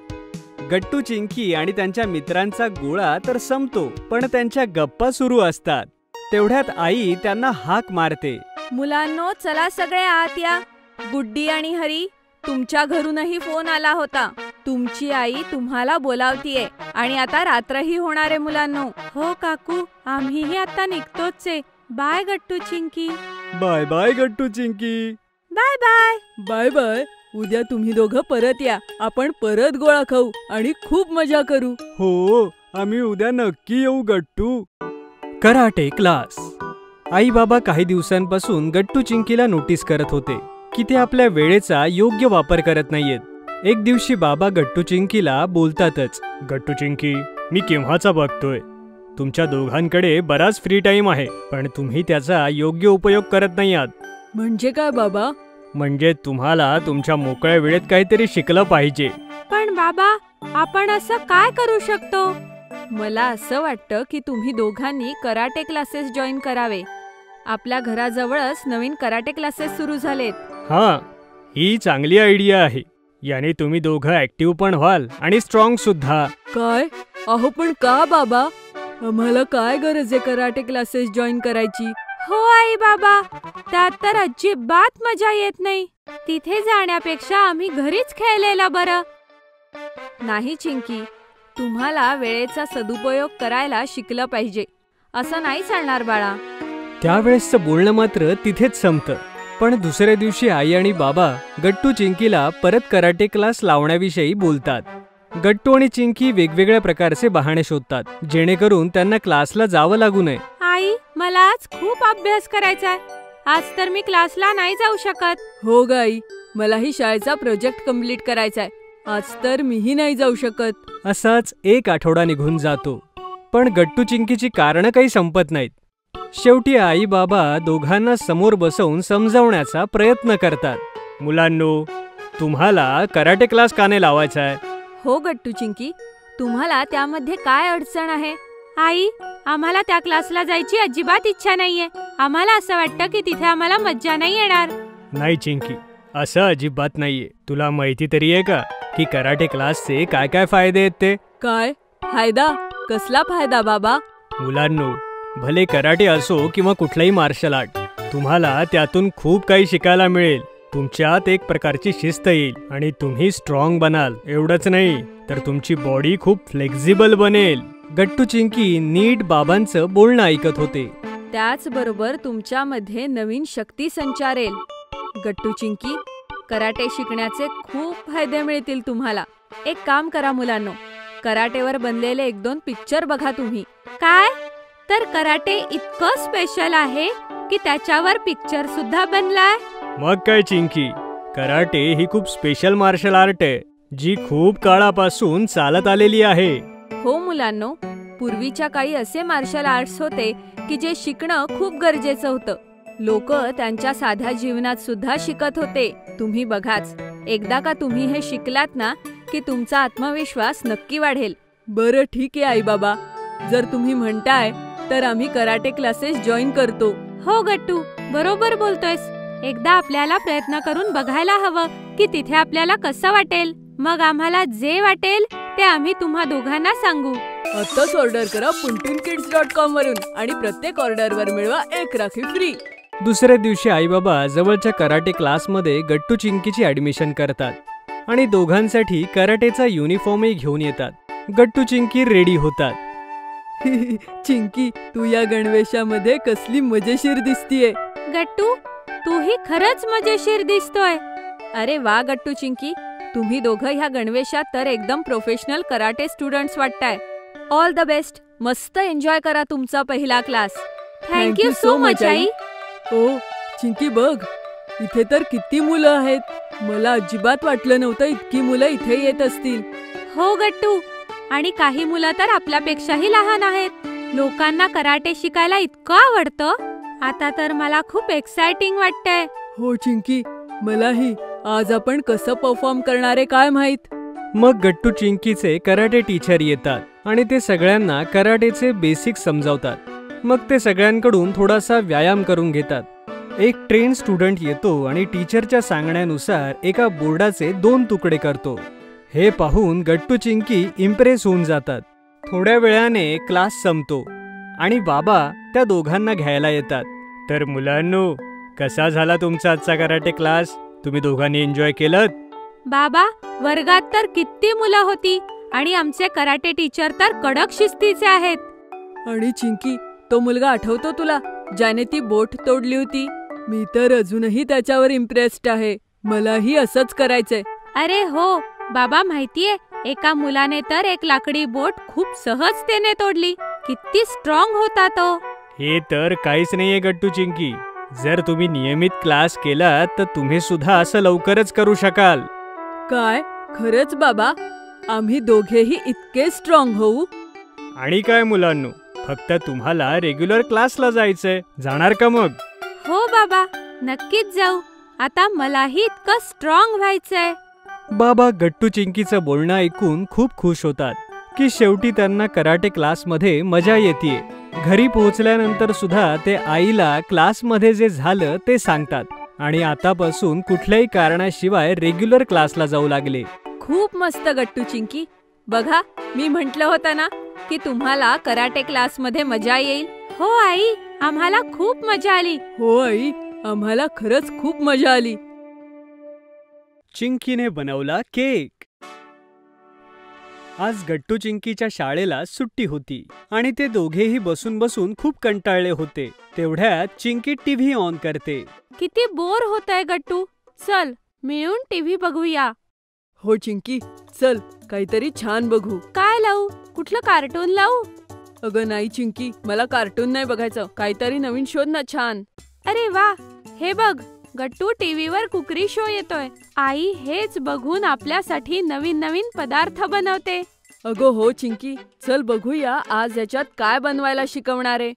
गट्टू, चिंकी आणि त्यांच्या मित्रांचा गोळा तर संपतो, पण त्यांच्या गप्पा सुरू असतात. तेवढ्यात आई त्यांना हाक मारते. मुलांनो, चला सगळे आत या. गुड्डी आणि हरी, तुमच्या घरूनही फोन आला होता. तुमची आई तुम्हाला बोलावतीये आणि आता रात्रही होणार आहे मुलांनो. हो काकू, आम्हीही आता निघतोच आहे. Bye Gattu, Chinki. Bye bye Gattu, Chinki. Bye bye. Bye bye. उद्या तुम्ही दोघं परत या. आपण परत गोळा खाऊ आणि खूप मजा करू. हो, आम्ही उद्या नक्की येऊ गट्टू. Karate class. आई बाबा काही दिवसांपासून गट्टू चिंकीला नोटीस करत होते की ते आपल्या वेळेचा योग्य वापर करत नाहीयेत. एक दिवशी बाबा गट्टू चिंकीला बोलतातच, गट्टू चिंकी, मी केव्हाचा बघतोय तुमच्या दोघांकडे बराच फ्री टाइम आहे, पण तुम्ही त्याचा योग्य उपयोग करत नाही आहात. म्हणजे काय बाबा? म्हणजे तुम्हाला तुमच्या मोकळ्या वेळेत काहीतरी शिकलं पाहिजे. पण बाबा, आपण असं काय करू शकतो? मला असं वाटतं की तुम्ही दोघांनी कराटे क्लासेस जॉईन करावे. आपल्या घराजवळच नवीन कराटे क्लासेस सुरू झालेत. हां, ही चांगली आयडिया आहे. याने तुम्ही दोघं ऍक्टिव्ह पण व्हाल आणि स्ट्रॉंग सुद्धा. काय? अहो, पण का बाबा? आम्हाला काय गरज आहे कराटे क्लासेस जॉईन करायची? हो आई बाबा, त्यात तर अजिबात मजा येत नाही. तिथे जाण्यापेक्षा आम्ही घरीच खेळलेलं बरं. नाही चिंकी, तुम्हाला वेळेचा सदुपयोग करायला शिकलं पाहिजे. असं नाही चालणार बाळा. त्यावेळेसचं बोलणं मात्र तिथेच संपतं. पण दुसऱ्या दिवशी आई आणि बाबा गट्टू चिंकीला परत कराटे क्लास लावण्याविषयी बोलतात. गट्टू आणि चिंकी वेगवेगळ्या प्रकारचे बहाणे शोधतात जेणेकरून त्यांना क्लासला जावं लागू नये. आई, मला आज खूप अभ्यास करायचाय. आज तर मी क्लासला नाही जाऊ शकत. हो गाई, मलाही शाळेचा प्रोजेक्ट कंप्लीट करायचाय. आज तर मीही नाही जाऊ शकत. असाच एक आठवडा निघून जातो, पण गट्टू चिंकीची कारणं काही संपत नाहीत. शेवटी आई बाबा दोघांना समोर बसवून समजावण्याचा प्रयत्न करतात. मुलांनो, तुम्हाला कराटे क्लास का नाही लावायचा आहे? हो गट्टू चिंकी, तुम्हाला त्यामध्ये काय अडचण आहे? आई, आम्हाला त्या क्लासला जायची अजिबात इच्छा नाहीये. आम्हाला असं वाटतं की तिथे आम्हाला मज्जा नाही येणार. नाही चिंकी, असं अजिबात नाहीये. तुला माहिती तरी आहे का की कराटे क्लासचे काय काय फायदे आहेत ते? काय फायदा? कसला फायदा बाबा? मुलांनो, भले कराटे असो किंवा कुठलाही मार्शल आर्ट, तुम्हाला त्यातून खूप काही शिकायला मिळेल. तुमच्यात एक प्रकारची शिस्त येईल आणि तुम्ही स्ट्रॉंग बनाल. एवढंच नाही तर तुमची बॉडी खूप फ्लेक्झिबल बनेल. गट्टू चिंकी नीट बाबांचं बोलणं ऐकत होते. त्याचबरोबर तुमच्यामध्ये नवीन शक्ती संचारेल. गट्टू चिंकी, कराटे शिकण्याचे खूप फायदे मिळतील तुम्हाला. एक काम करा मुलांनो, कराटेवर बनलेले 1-2 पिक्चर बघा तुम्ही. काय? तर कराटे इतकं स्पेशल आहे की त्याच्यावर पिक्चर सुद्धा बनलाय? मग काय चिंकी, कराटे ही खूप स्पेशल मार्शल आर्ट आहे जी खूप काळापासून चालत आलेली आहे. हो मुलांनो, पूर्वीच्या काळी असे मार्शल आर्ट्स होते की जे शिकणं खूप गरजेचं होतं. लोक त्यांच्या साध्या जीवनात सुद्धा शिकत होते. तुम्ही बघाच, एकदा का तुम्ही हे शिकलात ना की तुमचा आत्मविश्वास नक्की वाढेल. बरं, ठीक आहे आई बाबा, जर तुम्ही म्हणताय तर आम्ही कराटे क्लासेस जॉईन करतो. हो गट्टू, बरोबर बोलतोयस. एकदा आपल्याला प्रयत्न करून बघायला हवं की तिथे आपल्याला कसं वाटेल. मग आम्हाला जे वाटेल ते आम्ही तुम्हा दोघांना सांगू. आताच ऑर्डर करा puntinkids.com वरून आणि प्रत्येक ऑर्डरवर मिळवा 1 राखी फ्री. दुसऱ्या दिवशी आई बाबा जवळच्या कराटे क्लासमध्ये गट्टू चिंकीची ऍडमिशन करतात आणि दोघांसाठी कराटेचा युनिफॉर्मही घेऊन येतात. गट्टू चिंकी रेडी होतात. चिंकी, तू या गणवेशामध्ये कसली मजेशीर दिसतीये. गट्टू, तूही खरंच मजेशीर दिसतोय. अरे वा गट्टू चिंकी, तुम्ही दोघं ह्या गणवेशात तर एकदम प्रोफेशनल कराटे स्टुडंट्स वाटताय. All the best. मस्त एन्जॉय करा तुमचा पहिला क्लास. थँक्यू सो मच आई. ओ चिंकी बघ, इथे तर किती मुलं आहेत. मला अजिबात वाटलं नव्हतं इतकी मुलं इथे येत असतील. हो गट्टू, आणि काही मुलं तर आपल्यापेक्षाही लहान आहेत. लोकांना कराटे शिकायला इतकं आवडतं. आता तर मला खूप एक्साइटिंग वाटतंय. हो चिंकी, मलाही. आज आपण कसं परफॉर्म करणारे काय माहित. मग गट्टू चिंकीचे कराटे टीचर येतात आणि ते सगळ्यांना कराटेचे बेसिक समजावतात. मग ते सगळ्यांकडून थोडासा व्यायाम करून घेतात. एक ट्रेन स्टुडंट येतो आणि टीचरच्या सांगण्यानुसार एका बोर्डाचे 2 तुकडे करतो. हे पाहून गट्टू चिंकी इम्प्रेस होऊन जातात. थोड्या वेळाने क्लास संपतो आणि बाबा त्या दोघांना घ्यायला येतात. तर मुलांनो, कसा झाला तुमचा आजचा कराटे क्लास? तुम्ही दोघांनी एन्जॉय केलं? बाबा, वर्गात तर किती मुलं होती आणि आमचे कराटे टीचर तर कडक शिस्तीचे आहेत. आणि चिंकी, तो मुलगा आठवतो तुला ज्याने ती बोट तोडली होती? मी तर अजूनही त्याच्यावर इम्प्रेस्ड आहे. मलाही असंच करायचंय. अरे हो बाबा, माहितीये, एका मुलाने तर एक लाकडी बोट खूप सहजतेने तोडली. किती स्ट्रॉंग होता तो. हे तर काहीच नाहीये गट्टू चिंकी. जर तुम्ही नियमित क्लास केलात तर तुम्ही सुद्धा असं लवकरच करू शकाल. काय खरंच बाबा? आम्ही दोघेही इतके स्ट्रॉंग होऊ? आणि काय मुलांनो, फक्त तुम्हाला रेग्युलर क्लासला जायचंय. जाणार का मग? हो बाबा, नक्कीच जाऊ. आता मलाही इतकं स्ट्रॉंग व्हायचंय. बाबा गट्टू चिंकीचं बोलणं ऐकून खूप खुश होतात की शेवटी त्यांना कराटे क्लासमध्ये मजा येते. घरी पोहोचल्यानंतर सुद्धा ते आईला क्लासमध्ये जे झालं ते सांगतात आणि आतापासून कुठल्याही कारणाशिवाय रेग्युलर क्लासला जाऊ लागले. खूप मस्त गट्टू चिंकी. बघा, मी म्हटलं होतं ना की तुम्हाला कराटे क्लासमध्ये मजा येईल. हो आई, आम्हाला खूप मजा आली. हो आई, आम्हाला खरंच खूप मजा आली. चिंकीने बनवला केक. आज गट्टू चिंकीच्या शाळेला सुट्टी होती आणि ते दोघेही बसून बसून खूप कंटाळले होते. तेवढ्यात चिंकी टीव्ही ऑन करते. किती बोर होतंय गट्टू. चल मिळून टीव्ही बघूया. हो चिंकी, चल काहीतरी छान बघू. काय लावू? कुठलं कार्टून लावू? अगं नाही चिंकी, मला कार्टून नाही बघायचं. काहीतरी नवीन शोध ना छान. अरे वा, हे बघ गट्टू, टीव्हीवर कुकरी शो येतोय. आई हेच बघून आपल्यासाठी नवीन नवीन पदार्थ बनवते. अगं हो चिंकी, चल बघूया आज याच्यात काय बनवायला शिकवणार आहे.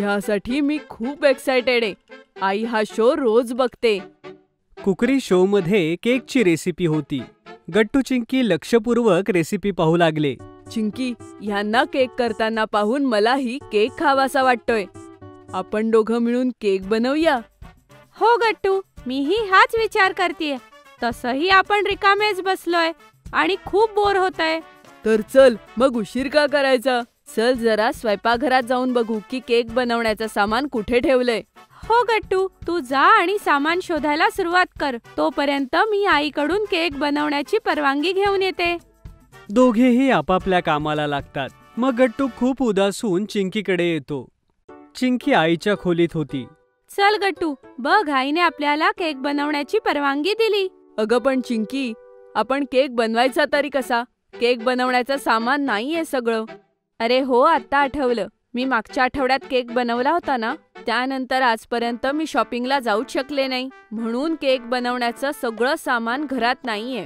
यासाठी मी खूप एक्सायटेड आहे. आई हा शो रोज बघते. कुकरी शो मध्ये केकची रेसिपी होती. गट्टू चिंकी लक्षपूर्वक रेसिपी पाहू लागले. चिंकी, ह्यांना केक करताना पाहून मलाही केक खावासा वाटतोय. आपण दोघं मिळून केक बनवूया. हो गट्टू, मीही हाच विचार करतेय. तसंही आपण रिकामेच बसलोय आणि खूप बोर होतंय. तर चल मग उशीर का करायचा. चल जरा स्वयंपाकघरात जाऊन बघू की केक बनवण्याचं सामान कुठे ठेवलंय. हो गट्टू, तू जा आणि सामान शोधायला सुरुवात कर. तोपर्यंत मी आईकडून केक बनवण्याची परवानगी घेऊन येते. दोघेही आपापल्या कामाला लागतात. मग गट्टू खूप उदास होऊन चिंकीकडे येतो. चिंकी आईच्या खोलीत होती. चल गट्टू, बघ आईने आपल्याला केक बनवण्याची परवानगी दिली. अगं पण चिंकी, आपण केक बनवायचा तरी कसा? केक बनवण्याचं सामान नाहीये सगळं. अरे हो, आता आठवलं. मी मागच्या आठवड्यात केक बनवला होता ना, त्यानंतर आजपर्यंत मी शॉपिंगला जाऊच शकले नाही. म्हणून केक बनवण्याचं सगळं सामान घरात नाहीये.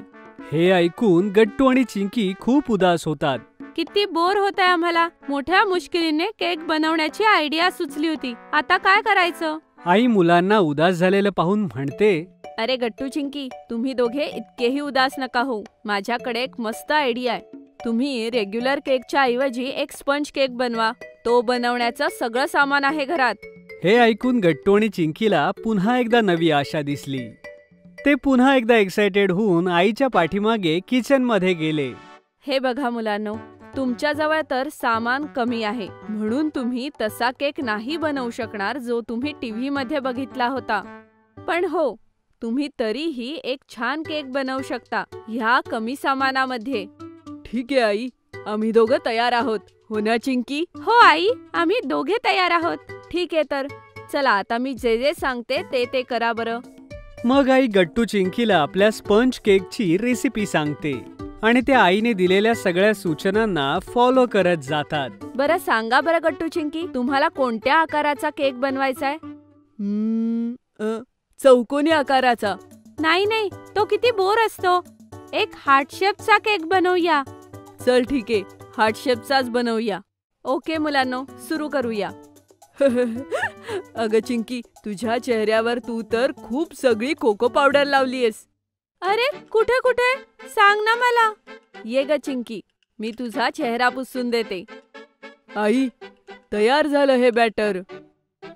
हे ऐकून गट्टू आणि चिंकी खूप उदास होतात. किती बोर होतंय आम्हाला. मोठ्या मुश्किलीने केक बनवण्याची आयडिया सुचली होती. आता काय करायचं? आई मुलांना उदास झालेलं पाहून म्हणते, अरे गट्टू चिंकी, तुम्ही दोघे इतकेही उदास नका होऊ. माझ्याकडे एक मस्त आयडिया आहे. तुम्ही रेग्युलर केकच्या ऐवजी एक स्पंज केक बनवा. तो बनवण्याचं सगळं सामान आहे घरात. हे ऐकून गट्टू आणि चिंकीला पुन्हा एकदा नवी आशा दिसली. ते पुन्हा एकदा एक्सायटेड होऊन आईच्या पाठीमागे किचन मध्ये गेले. हे बघा मुलांनो, तुमच्याजवळ तर सामान कमी आहे म्हणून तुम्ही तसा केक नाही बनवू शकणार जो तुम्ही टीव्ही मध्ये बघितला होता. पण हो, तुम्ही तरीही एक छान केक बनवू शकता ह्या कमी सामानामध्ये. ठीक आहे आई, आम्ही दोघं तयार आहोत. हो ना चिंकी? हो आई, आम्ही दोघे तयार आहोत. ठीक आहे, तर चला आता मी जे जे सांगते ते करा बरं. मग आई गट्टू चिंकीला आपल्या स्पंज केकची रेसिपी सांगते आणि ते आईने दिलेल्या सगळ्या सूचनांना फॉलो करत जातात. बरं सांगा बरं गट्टू चिंकी, तुम्हाला कोणत्या आकाराचा केक बनवायचाय? चौकोनी आकाराचा. नाही, तो किती बोर असतो. एक हार्ट शेपचा केक बनवूया. चल ठीक आहे, हार्ट शेपचाच बनवूया. ओके मुलांनो, सुरू करूया. अगं चिंकी, तुझ्या चेहऱ्यावर तू तर खूप सगळी कोको पावडर लावलीयस. अरे कुठे कुठे, सांग ना मला. ये ग चिंकी, मी तुझा चेहरा पुसून देते. आई, तयार झालं हे बॅटर.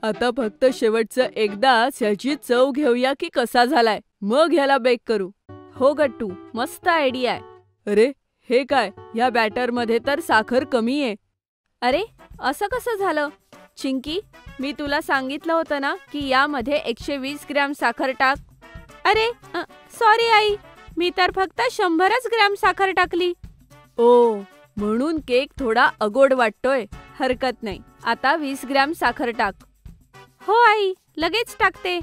आता फक्त शेवटचं एकदाच ह्याची चव घेऊया की कसा झालाय, मग ह्याला बेक करू. हो गट्टू, मस्त आयडिया आहे. अरे हे काय, ह्या बॅटर मध्ये तर साखर कमी आहे. अरे असं कसं झालं? चिंकी, मी तुला सांगितलं होतं ना की यामध्ये 120 ग्रॅम साखर टाक. अरे सॉरी आई, मी तर फक्त 100 ग्रॅम साखर टाकली. ओ, म्हणून केक थोडा अगोड वाटतोय. हरकत नाही, आता 20 ग्रॅम साखर टाक. हो आई, लगेच टाकते.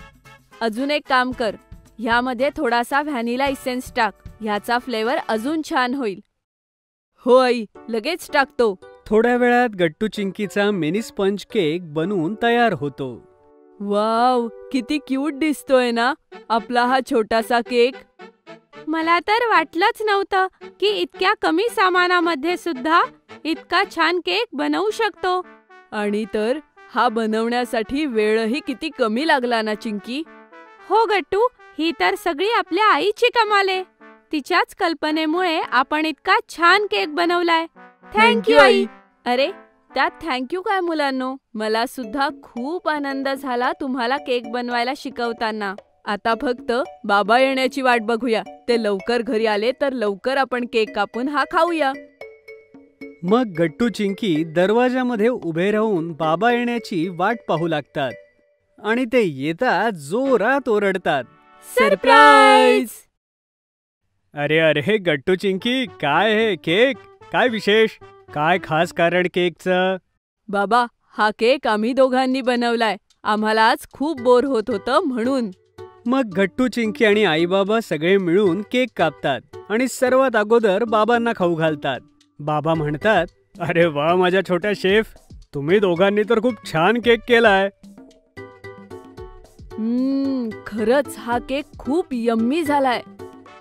अजून एक काम कर, ह्यामध्ये थोडासा व्हॅनिला इसेन्स टाक. ह्याचा फ्लेवर अजून छान होईल. हो आई, लगेच टाकतो. थोड्या वेळात गट्टू चिंकीचा मिनी स्पंज केक बनवून तयार होतो. वाव, किती क्यूट दिसतोय ना आपला हा छोटासा केक. मला तर वाटलंच नव्हतं की इतक्या कमी सामानामध्ये सुद्धा इतका छान केक बनवू शकतो. आणि तर हा बनवण्यासाठी वेळही किती कमी लागला ना चिंकी. हो गट्टू, ही तर सगळी आपल्या आईची कमाल आहे. तिच्याच कल्पनेमुळे आपण इतका छान केक बनवलाय. थँक्यू आई. अरे त्यात थँक्यू काय मुलांनो, मला सुद्धा खूप आनंद झाला तुम्हाला केक बनवायला शिकवताना. आता फक्त बाबा येण्याची वाट बघूया. ते लवकर घरी आले तर लवकर आपण केक कापून हा खाऊया. मग गट्टू चिंकी दरवाजामध्ये उभे राहून बाबा येण्याची वाट पाहू लागतात. आणि ते येतात जोरात ओरडतात, सरप्राईज. अरे अरे गट्टू चिंकी, काय हे केक? काय विशेष? काय खास कारण केकचं? बाबा, हा केक आम्ही दोघांनी बनवलाय. आम्हाला आज खूप बोर होत होतं म्हणून. मग गट्टू चिंकी आणि आई बाबा सगळे मिळून केक कापतात आणि सर्वात अगोदर बाबांना खाऊ घालतात. बाबा म्हणतात, अरे वा माझ्या छोट्या शेफ, तुम्ही दोघांनी तर खूप छान केक केलाय. खरंच हा केक खूप यम्मी झालाय.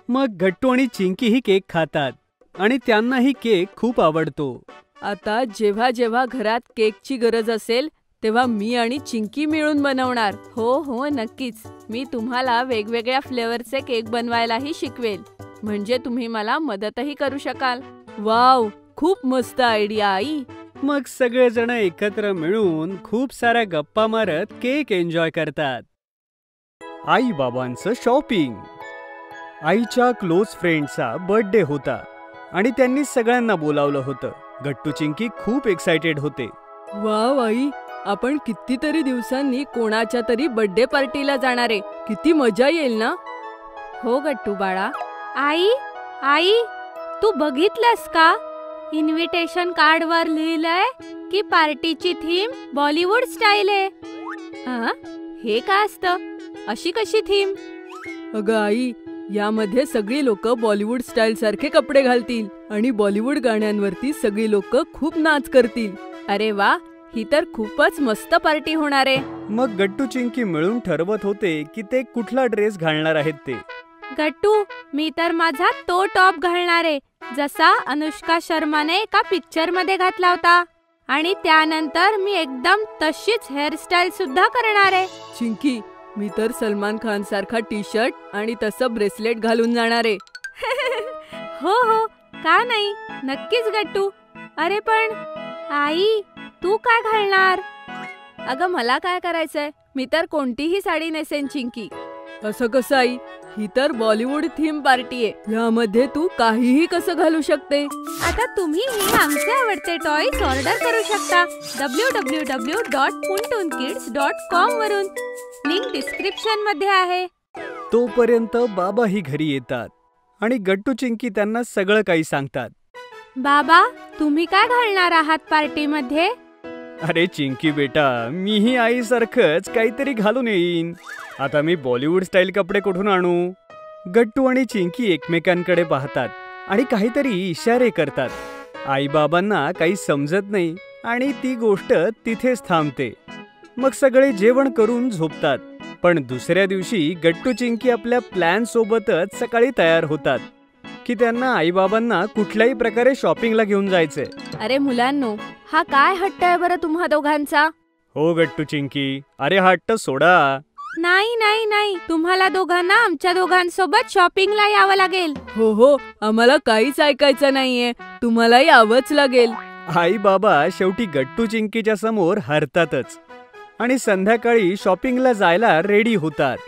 मग गट्टू आणि चिंकी ही केक खातात आणि त्यांनाही केक खूप आवडतो. आता जेव्हा जेव्हा घरात केकची गरज असेल तेव्हा मी आणि चिंकी मिळून बनवणार. हो हो नक्कीच, मी तुम्हाला वेगवेगळ्या फ्लेवरचे केक बनवायलाही शिकवेल, म्हणजे तुम्ही मला मदतही करू शकाल. वाव, खूप मस्त आयडिया आई. मग सगळेजण एकत्र मिळून खूप साऱ्या गप्पा मारत केक एन्जॉय करतात. आई बाबांचं शॉपिंग. आईच्या क्लोज फ्रेंडचा बर्थडे होता आणि त्यांनी सगळ्यांना बोलावलं होतं. गट्टू चिंकी खूप एक्साइटेड होते. वाव आई, आपण कितीतरी दिवसांनी कोणाच्या तरी बर्थडे पार्टीला जाणार आहे. किती मजा येईल ना. हो गट्टू बाळा. आई, तू बघितलंस का? इन्व्हिटेशन कार्डवर लिहिलंय की पार्टीची थीम बॉलिवूड स्टाईल आहे. हे काय असतं? अशी कशी थीम? अगं आई, यामध्ये सगळी लोक बॉलिवूड स्टाईल सारखे कपडे घालतील आणि बॉलिवूड गाण्यांवरती सगळी लोक खूप नाच करतील. अरे वा, ही तर खूपच मस्त पार्टी होणार आहे. मग गट्टू चिंकी मिळून ठरवत होते की ते कुठला ड्रेस घालणार आहेत ते. गट्टू, मी तर माझा तो टॉप घालणार आहे जसा अनुष्का शर्माने एका पिक्चर मध्ये घातला होता. आणि त्यानंतर मी एकदम तशीच हेअरस्टाईल सुद्धा करणार आहे. चिंकी, मी तर सलमान खान सारखा टी शर्ट आणि तसं ब्रेसलेट घालून जाणार आहे. हो हो, का नाही, नक्कीच गट्टू. अरे पण आई, तू काय घालणार? अगं मला काय करायचंय, मी तर कोणतीही साडी नेसेन चिंकी. असं कसं आई, ही तर बॉलिवूड थीम पार्टी आहे, यामध्ये तू काहीही कसं घालू शकते. आता तुम्हीही आमचे आवडते टॉयज ऑर्डर करू शकता www.puntoonkids.com वरून. लिंक डिस्क्रिप्शन मध्ये आहे. तोपर्यंत बाबाही घरी येतात आणि गट्टू चिंकी त्यांना सगळं काही सांगतात. बाबा, तुम्ही काय घालणार आहात पार्टीमध्ये? अरे चिंकी बेटा, मीही आईसारखंच काहीतरी घालून येईन. आता मी बॉलिवूड स्टाईल कपडे कुठून आणू? गट्टू आणि चिंकी एकमेकांकडे पाहतात आणि काहीतरी इशारे करतात. आईबाबांना काही समजत नाही आणि ती गोष्ट तिथेच थांबते. मग सगळे जेवण करून झोपतात. पण दुसऱ्या दिवशी गट्टू चिंकी आपल्या प्लॅन सोबतच सकाळी तयार होतात की त्यांना आईबाबांना कुठल्याही प्रकारे शॉपिंगला घेऊन जायचंय. अरे मुलांनो, हा काय हट्ट आहे बरं तुम्हा दोघांचा? हो गट्टू चिंकी, अरे हट्ट सोडा. नाही नाही नाही, तुम्हाला दोघांना आमच्या दोघांसोबत शॉपिंगला यावं लागेल. हो हो, आम्हाला काहीच ऐकायचं नाहीये, तुम्हाला यावंच लागेल. आई बाबा शेवटी गट्टू चिंकीच्या समोर हरतातच आणि संध्याकाळी शॉपिंगला जायला रेडी होतात.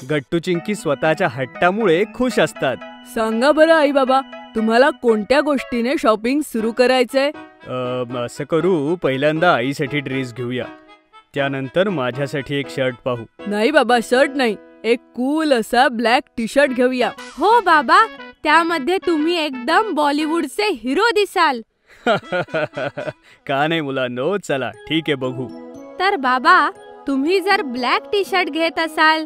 गट्टू चिंकी स्वतःच्या हट्टामुळे खुश असतात. सांगा बरं आई बाबा, तुम्हाला कोणत्या गोष्टीने शॉपिंग सुरू करायचंय? असं करू, पहिल्यांदा आईसाठी ड्रेस घेऊया, त्यानंतर माझ्यासाठी एक शर्ट पाहू. नाही बाबा, शर्ट नाही, एक कूल असा ब्लॅक टी शर्ट घेऊया. हो बाबा, त्यामध्ये तुम्ही एकदम बॉलिवूडचे हिरो दिसाल. का नाही मुलांनो, चला ठीक आहे, बघू. तर बाबा, तुम्ही जर ब्लॅक टी शर्ट घेत असाल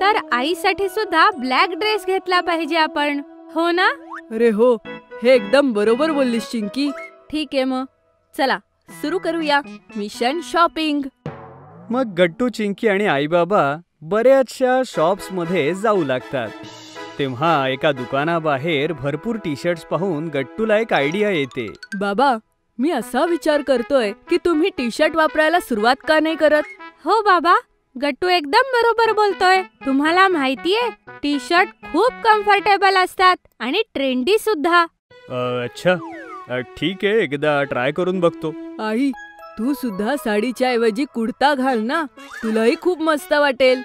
तर आईसाठी सुद्धा ब्लॅक ड्रेस घेतला पाहिजे आपण, हो ना? अरे हो, हे एकदम बरोबर बोललीस चिंकी. ठीक आहे, मग चला सुरू करूया मिशन शॉपिंग. मग गट्टू चिंकी आणि आईबाबा बऱ्याचशा शॉप्स मध्ये जाऊ लागतात. तेव्हा एका दुकानाबाहेर भरपूर टी शर्ट्स पाहून गट्टूला एक आयडिया येते. बाबा, मी असा विचार करतोय की तुम्ही टी शर्ट वापरायला सुरुवात का नाही करत? हो बाबा, गट्टू एकदम बरोबर बोलतोय. तुम्हाला माहितीये, टी शर्ट खूप कम्फर्टेबल असतात आणि ट्रेंडी सुद्धा. अच्छा, ठीक आहे, एकदा ट्राय करून बघतो. आई, तू सुद्धा साडीच्या ऐवजी कुर्ता घाल ना, तुलाही खूप मस्त वाटेल.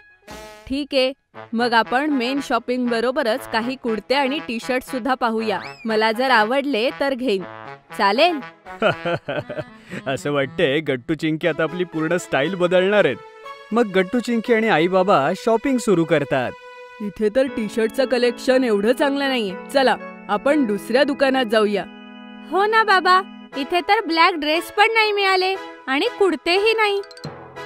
ठीक आहे, मग आपण मेन शॉपिंग बरोबरच काही कुर्ते आणि टी शर्ट सुद्धा पाहूया. मला जर आवडले तर घेईन, चालेल? असं वाटतंय गट्टू चिंकी आता आपली पूर्ण स्टाईल बदलणार आहेत. मग गट्टू चिंकी आणि आई बाबा शॉपिंग सुरू करतात. इथे तर टी शर्टचं कलेक्शन एवढं चांगलं नाहीये, चला आपण दुसऱ्या दुकानात जाऊया. हो ना बाबा, इथे तर ब्लॅक ड्रेस पण नाही मिळाले आणि कुर्तेही नाही.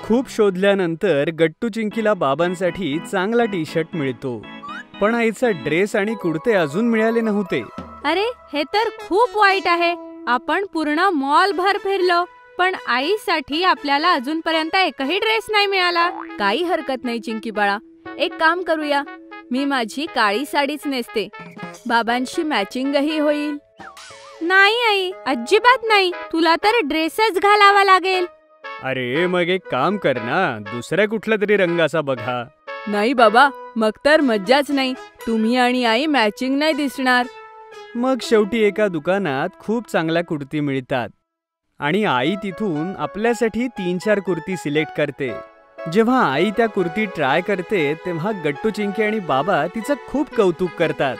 खूप शोधल्यानंतर गट्टू चिंकीला बाबांसाठी चांगला टी शर्ट मिळतो, पण आईचा ड्रेस आणि कुर्ते अजून मिळाले नव्हते. अरे, हे तर खूप वाईट आहे. आपण पूर्ण मॉल भर फिरलो, पण आईसाठी आपल्याला अजूनपर्यंत एकही ड्रेस नाही मिळाला. काही हरकत नाही चिंकी बाळा, एक काम करूया, मी माझी काळी साडीच नेसते, बाबांशी मॅचिंगही होईल. नाही आई, अजिबात नाही, तुला तर ड्रेसच घालावा लागेल. अरे मग एक काम कर ना, दुसऱ्या कुठल्या तरी रंगाचा बघा. नाही बाबा, मग तर मज्जाच नाही, तुम्ही आणि आई मॅचिंग नाही दिसणार. मग शेवटी एका दुकानात खूप चांगल्या कुर्ती मिळतात आणि आई तिथून आपल्यासाठी 3-4 कुर्ती सिलेक्ट करते. जेव्हा आई त्या कुर्ती ट्राय करते तेव्हा गट्टू चिंकी आणि बाबा तिचं खूप कौतुक करतात.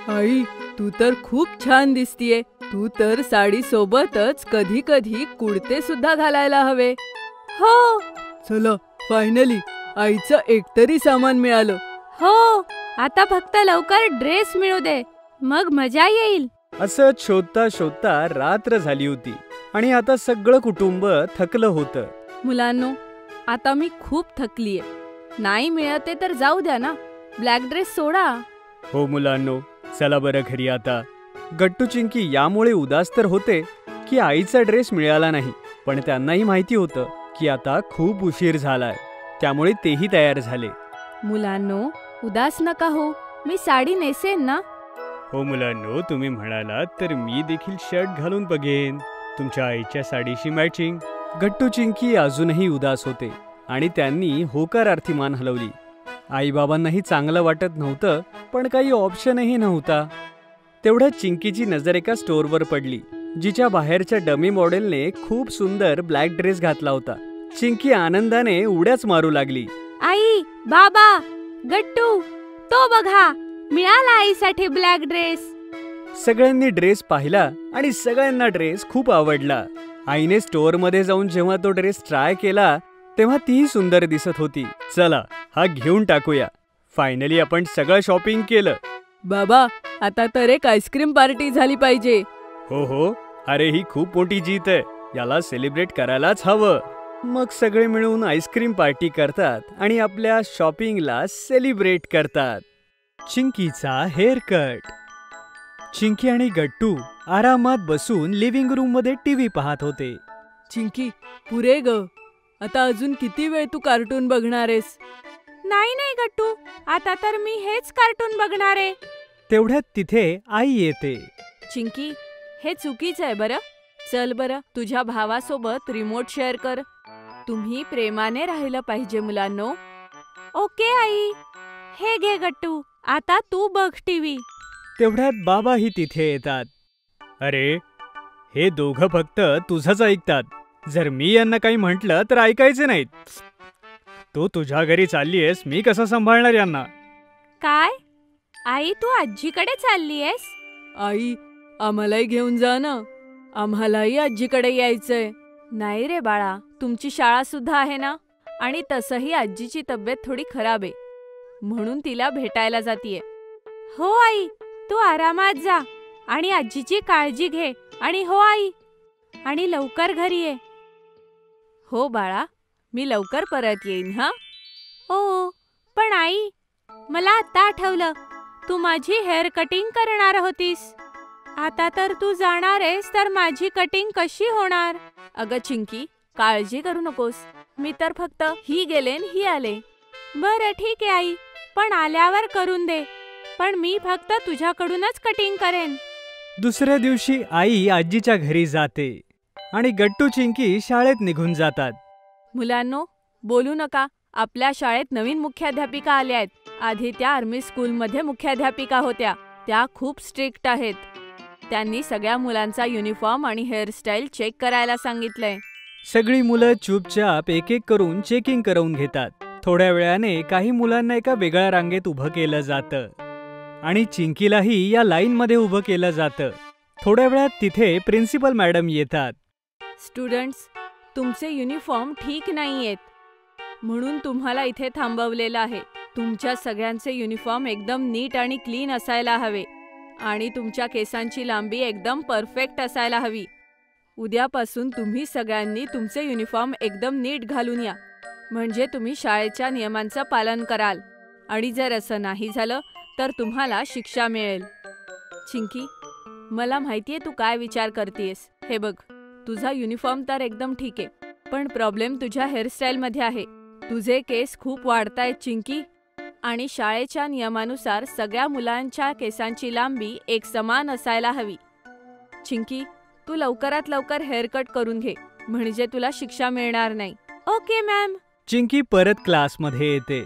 आई, तू तर खूप छान दिसतीये, तू तर साडी सोबतच कधी कधी कुर्ते सुद्धा घालायला हवे. हो चला, फायनली आईचं एकतरी सामान मिळालं. हो, आता फक्त लवकर ड्रेस मिळू दे, मग मजा येईल. असं शोधता शोधता रात्र झाली होती आणि आता सगळं कुटुंब थकलं होतं. मुलांनो, आता मी खूप थकलीये, नाही मिळते तर जाऊ द्या ना, ब्लॅक ड्रेस सोडा. हो मुलांनो, चला बरं घरी आता. गट्टू चिंकी यामुळे उदास तर होते की आईचा ड्रेस मिळाला नाही, पण त्यांनाही माहिती होतं की आता खूप उशीर झालाय, त्यामुळे तेही तयार झाले. मुलांनो, उदास नका हो, मी साडी नेसेन ना. हो मुलांनो, तुम्ही म्हणालात तर मी देखील शर्ट घालून बघेन, तुमच्या आईच्या साडीशी मॅचिंग. गट्टू चिंकी अजूनही उदास होते आणि त्यांनी होकारार्थी मान हलवली. आईबाबांनाही चांगलं वाटत नव्हतं, पण काही ऑप्शनही नव्हता. तेवढ्यात चिंकीची नजर एका स्टोअरवर पडली, जिच्या बाहेरच्या डमी मॉडेलने खूप सुंदर ब्लॅक ड्रेस घातला होता. चिंकी आनंदाने उड्याच मारू लागली. आई, बाबा, गट्टू, तो बघा, मिळाला आईसाठी ब्लॅक ड्रेस. सगळ्यांनी ड्रेस पाहिला आणि सगळ्यांना ड्रेस खूप आवडला. आईने स्टोअरमध्ये जाऊन जेव्हा तो ड्रेस ट्राय केला तेव्हा तीही सुंदर दिसत होती. चला, हा घेऊन टाकूया. फायनली आपण सगळं शॉपिंग केलं. बाबा, आता तर एक आईस्क्रीम पार्टी झाली पाहिजे. हो हो, अरे ही खूप मोठी जीत आहे, याला सेलिब्रेट करायलाच हवं. मग सगळे मिळून आईस्क्रीम पार्टी करतात आणि आपल्या शॉपिंगला सेलिब्रेट करतात. चिंकीचा हेअर कट. चिंकी आणि गट्टू आरामात बसून लिव्हिंग रूम मध्ये टीव्ही पाहत होते. चिंकी, पुरे ग. आता अजून किती वेळ तू कार्टून बघणार आहेस? नाही नाही गट्टू, आता तर मी हेच कार्टून बघणार आहे. तेवढ्यात तिथे आई येते. चिंकी, हे चुकीचं आहे बरं. चल बरं, तुझ्या भावासोबत रिमोट शेअर कर. तुम्ही प्रेमाने राहिलं पाहिजे मुलांनो. Okay I. हे घे गट्टू, आता तू बघ टीव्ही. तेवढ्यात बाबाही तिथे येतात. अरे, हे दोघं फक्त तुझंच ऐकतात. जर मी यांना काही म्हटलं तर ऐकायचे नाहीत. तू तुझ्या घरी चाललीयस, मी कसं सांभाळणार यांना? काय? आई, तू आजीकडे चाललीयस? आई, आम्हालाही घेऊन जा ना. आम्हालाही आजीकडे यायचंय. नाही रे बाळा, तुमची शाळा सुद्धा आहे ना. आणि तसंही आजीची तब्येत थोडी खराब आहे, म्हणून तिला भेटायला जातीये. हो आई, तू आरामात जा आणि आजीची काळजी घे. आणि हो आई, आणि लवकर घरी ये. हो बाळा, मी लवकर परत येईन. हा. हो, पण आई, मला आता आठवलं, तू माझी हेअर कटिंग करणार होतीस. आता तर तू जाणार आहेस, तर माझी कटिंग कशी होणार? अगं चिंकी, काळजी करू नकोस. मी तर फक्त ही गेले न ही आले. बरं ठीक आहे आई, पण आल्यावर करून दे. पण मी फक्त तुझ्याकडूनच कटिंग करेन. दुसऱ्या दिवशी आई आजीच्या घरी जाते आणि गट्टू चिंकी शाळेत निघून जातात. मुलांनो, बोलू नका. आपल्या शाळेत नवीन मुख्याध्यापिका आल्या आहेत. आधी त्या आर्मी स्कूलमध्ये मुख्याध्यापिका होत्या. त्या खूप स्ट्रिक्ट आहेत. त्यांनी सगळ्या मुलांचा युनिफॉर्म आणि हेअरस्टाईल चेक करायला सांगितलंय. सगळी मुलं चुपचाप एक एक करून चेकिंग करून घेतात. थोड्या वेळाने काही मुलांना एका वेगळ्या रांगेत उभं केलं जातं आणि चिंकीलाही या लाईनमध्ये उभं केलं जातं. थोड्या वेळात तिथे प्रिन्सिपल मॅडम येतात. स्टुडंट्स, तुमचे युनिफॉर्म ठीक नाहीयेत, म्हणून तुम्हाला इथे थांबवलेलं आहे. तुमच्या सगळ्यांचे युनिफॉर्म एकदम नीट आणि क्लीन असायला हवे आणि तुमच्या केसांची लांबी एकदम परफेक्ट असायला हवी. उद्यापासून तुम्ही सगळ्यांनी तुमचे युनिफॉर्म एकदम नीट घालून या, म्हणजे तुम्ही शाळेच्या नियमांचं पालन कराल. आणि जर असं नाही झालं तर तुम्हाला शिक्षा मिळेल. चिंकी, मला माहितीये तू काय विचार करतेस. हे बघ, तुझा युनिफॉर्म तर एकदम ठीक आहे, पण प्रॉब्लेम तुझ्या हेअरस्टाईलमध्ये आहे. तुझे केस खूप वाढतायत चिंकी, आणि शाळेच्या नियमानुसार सगळ्या मुलांच्या केसांची लांबी एक समान असायला हवी. चिंकी, तू लवकरात लवकर हेअरकट करून घे, म्हणजे तुला शिक्षा मिळणार नाही. Okay ma'am. चिंकी परत क्लासमध्ये येते,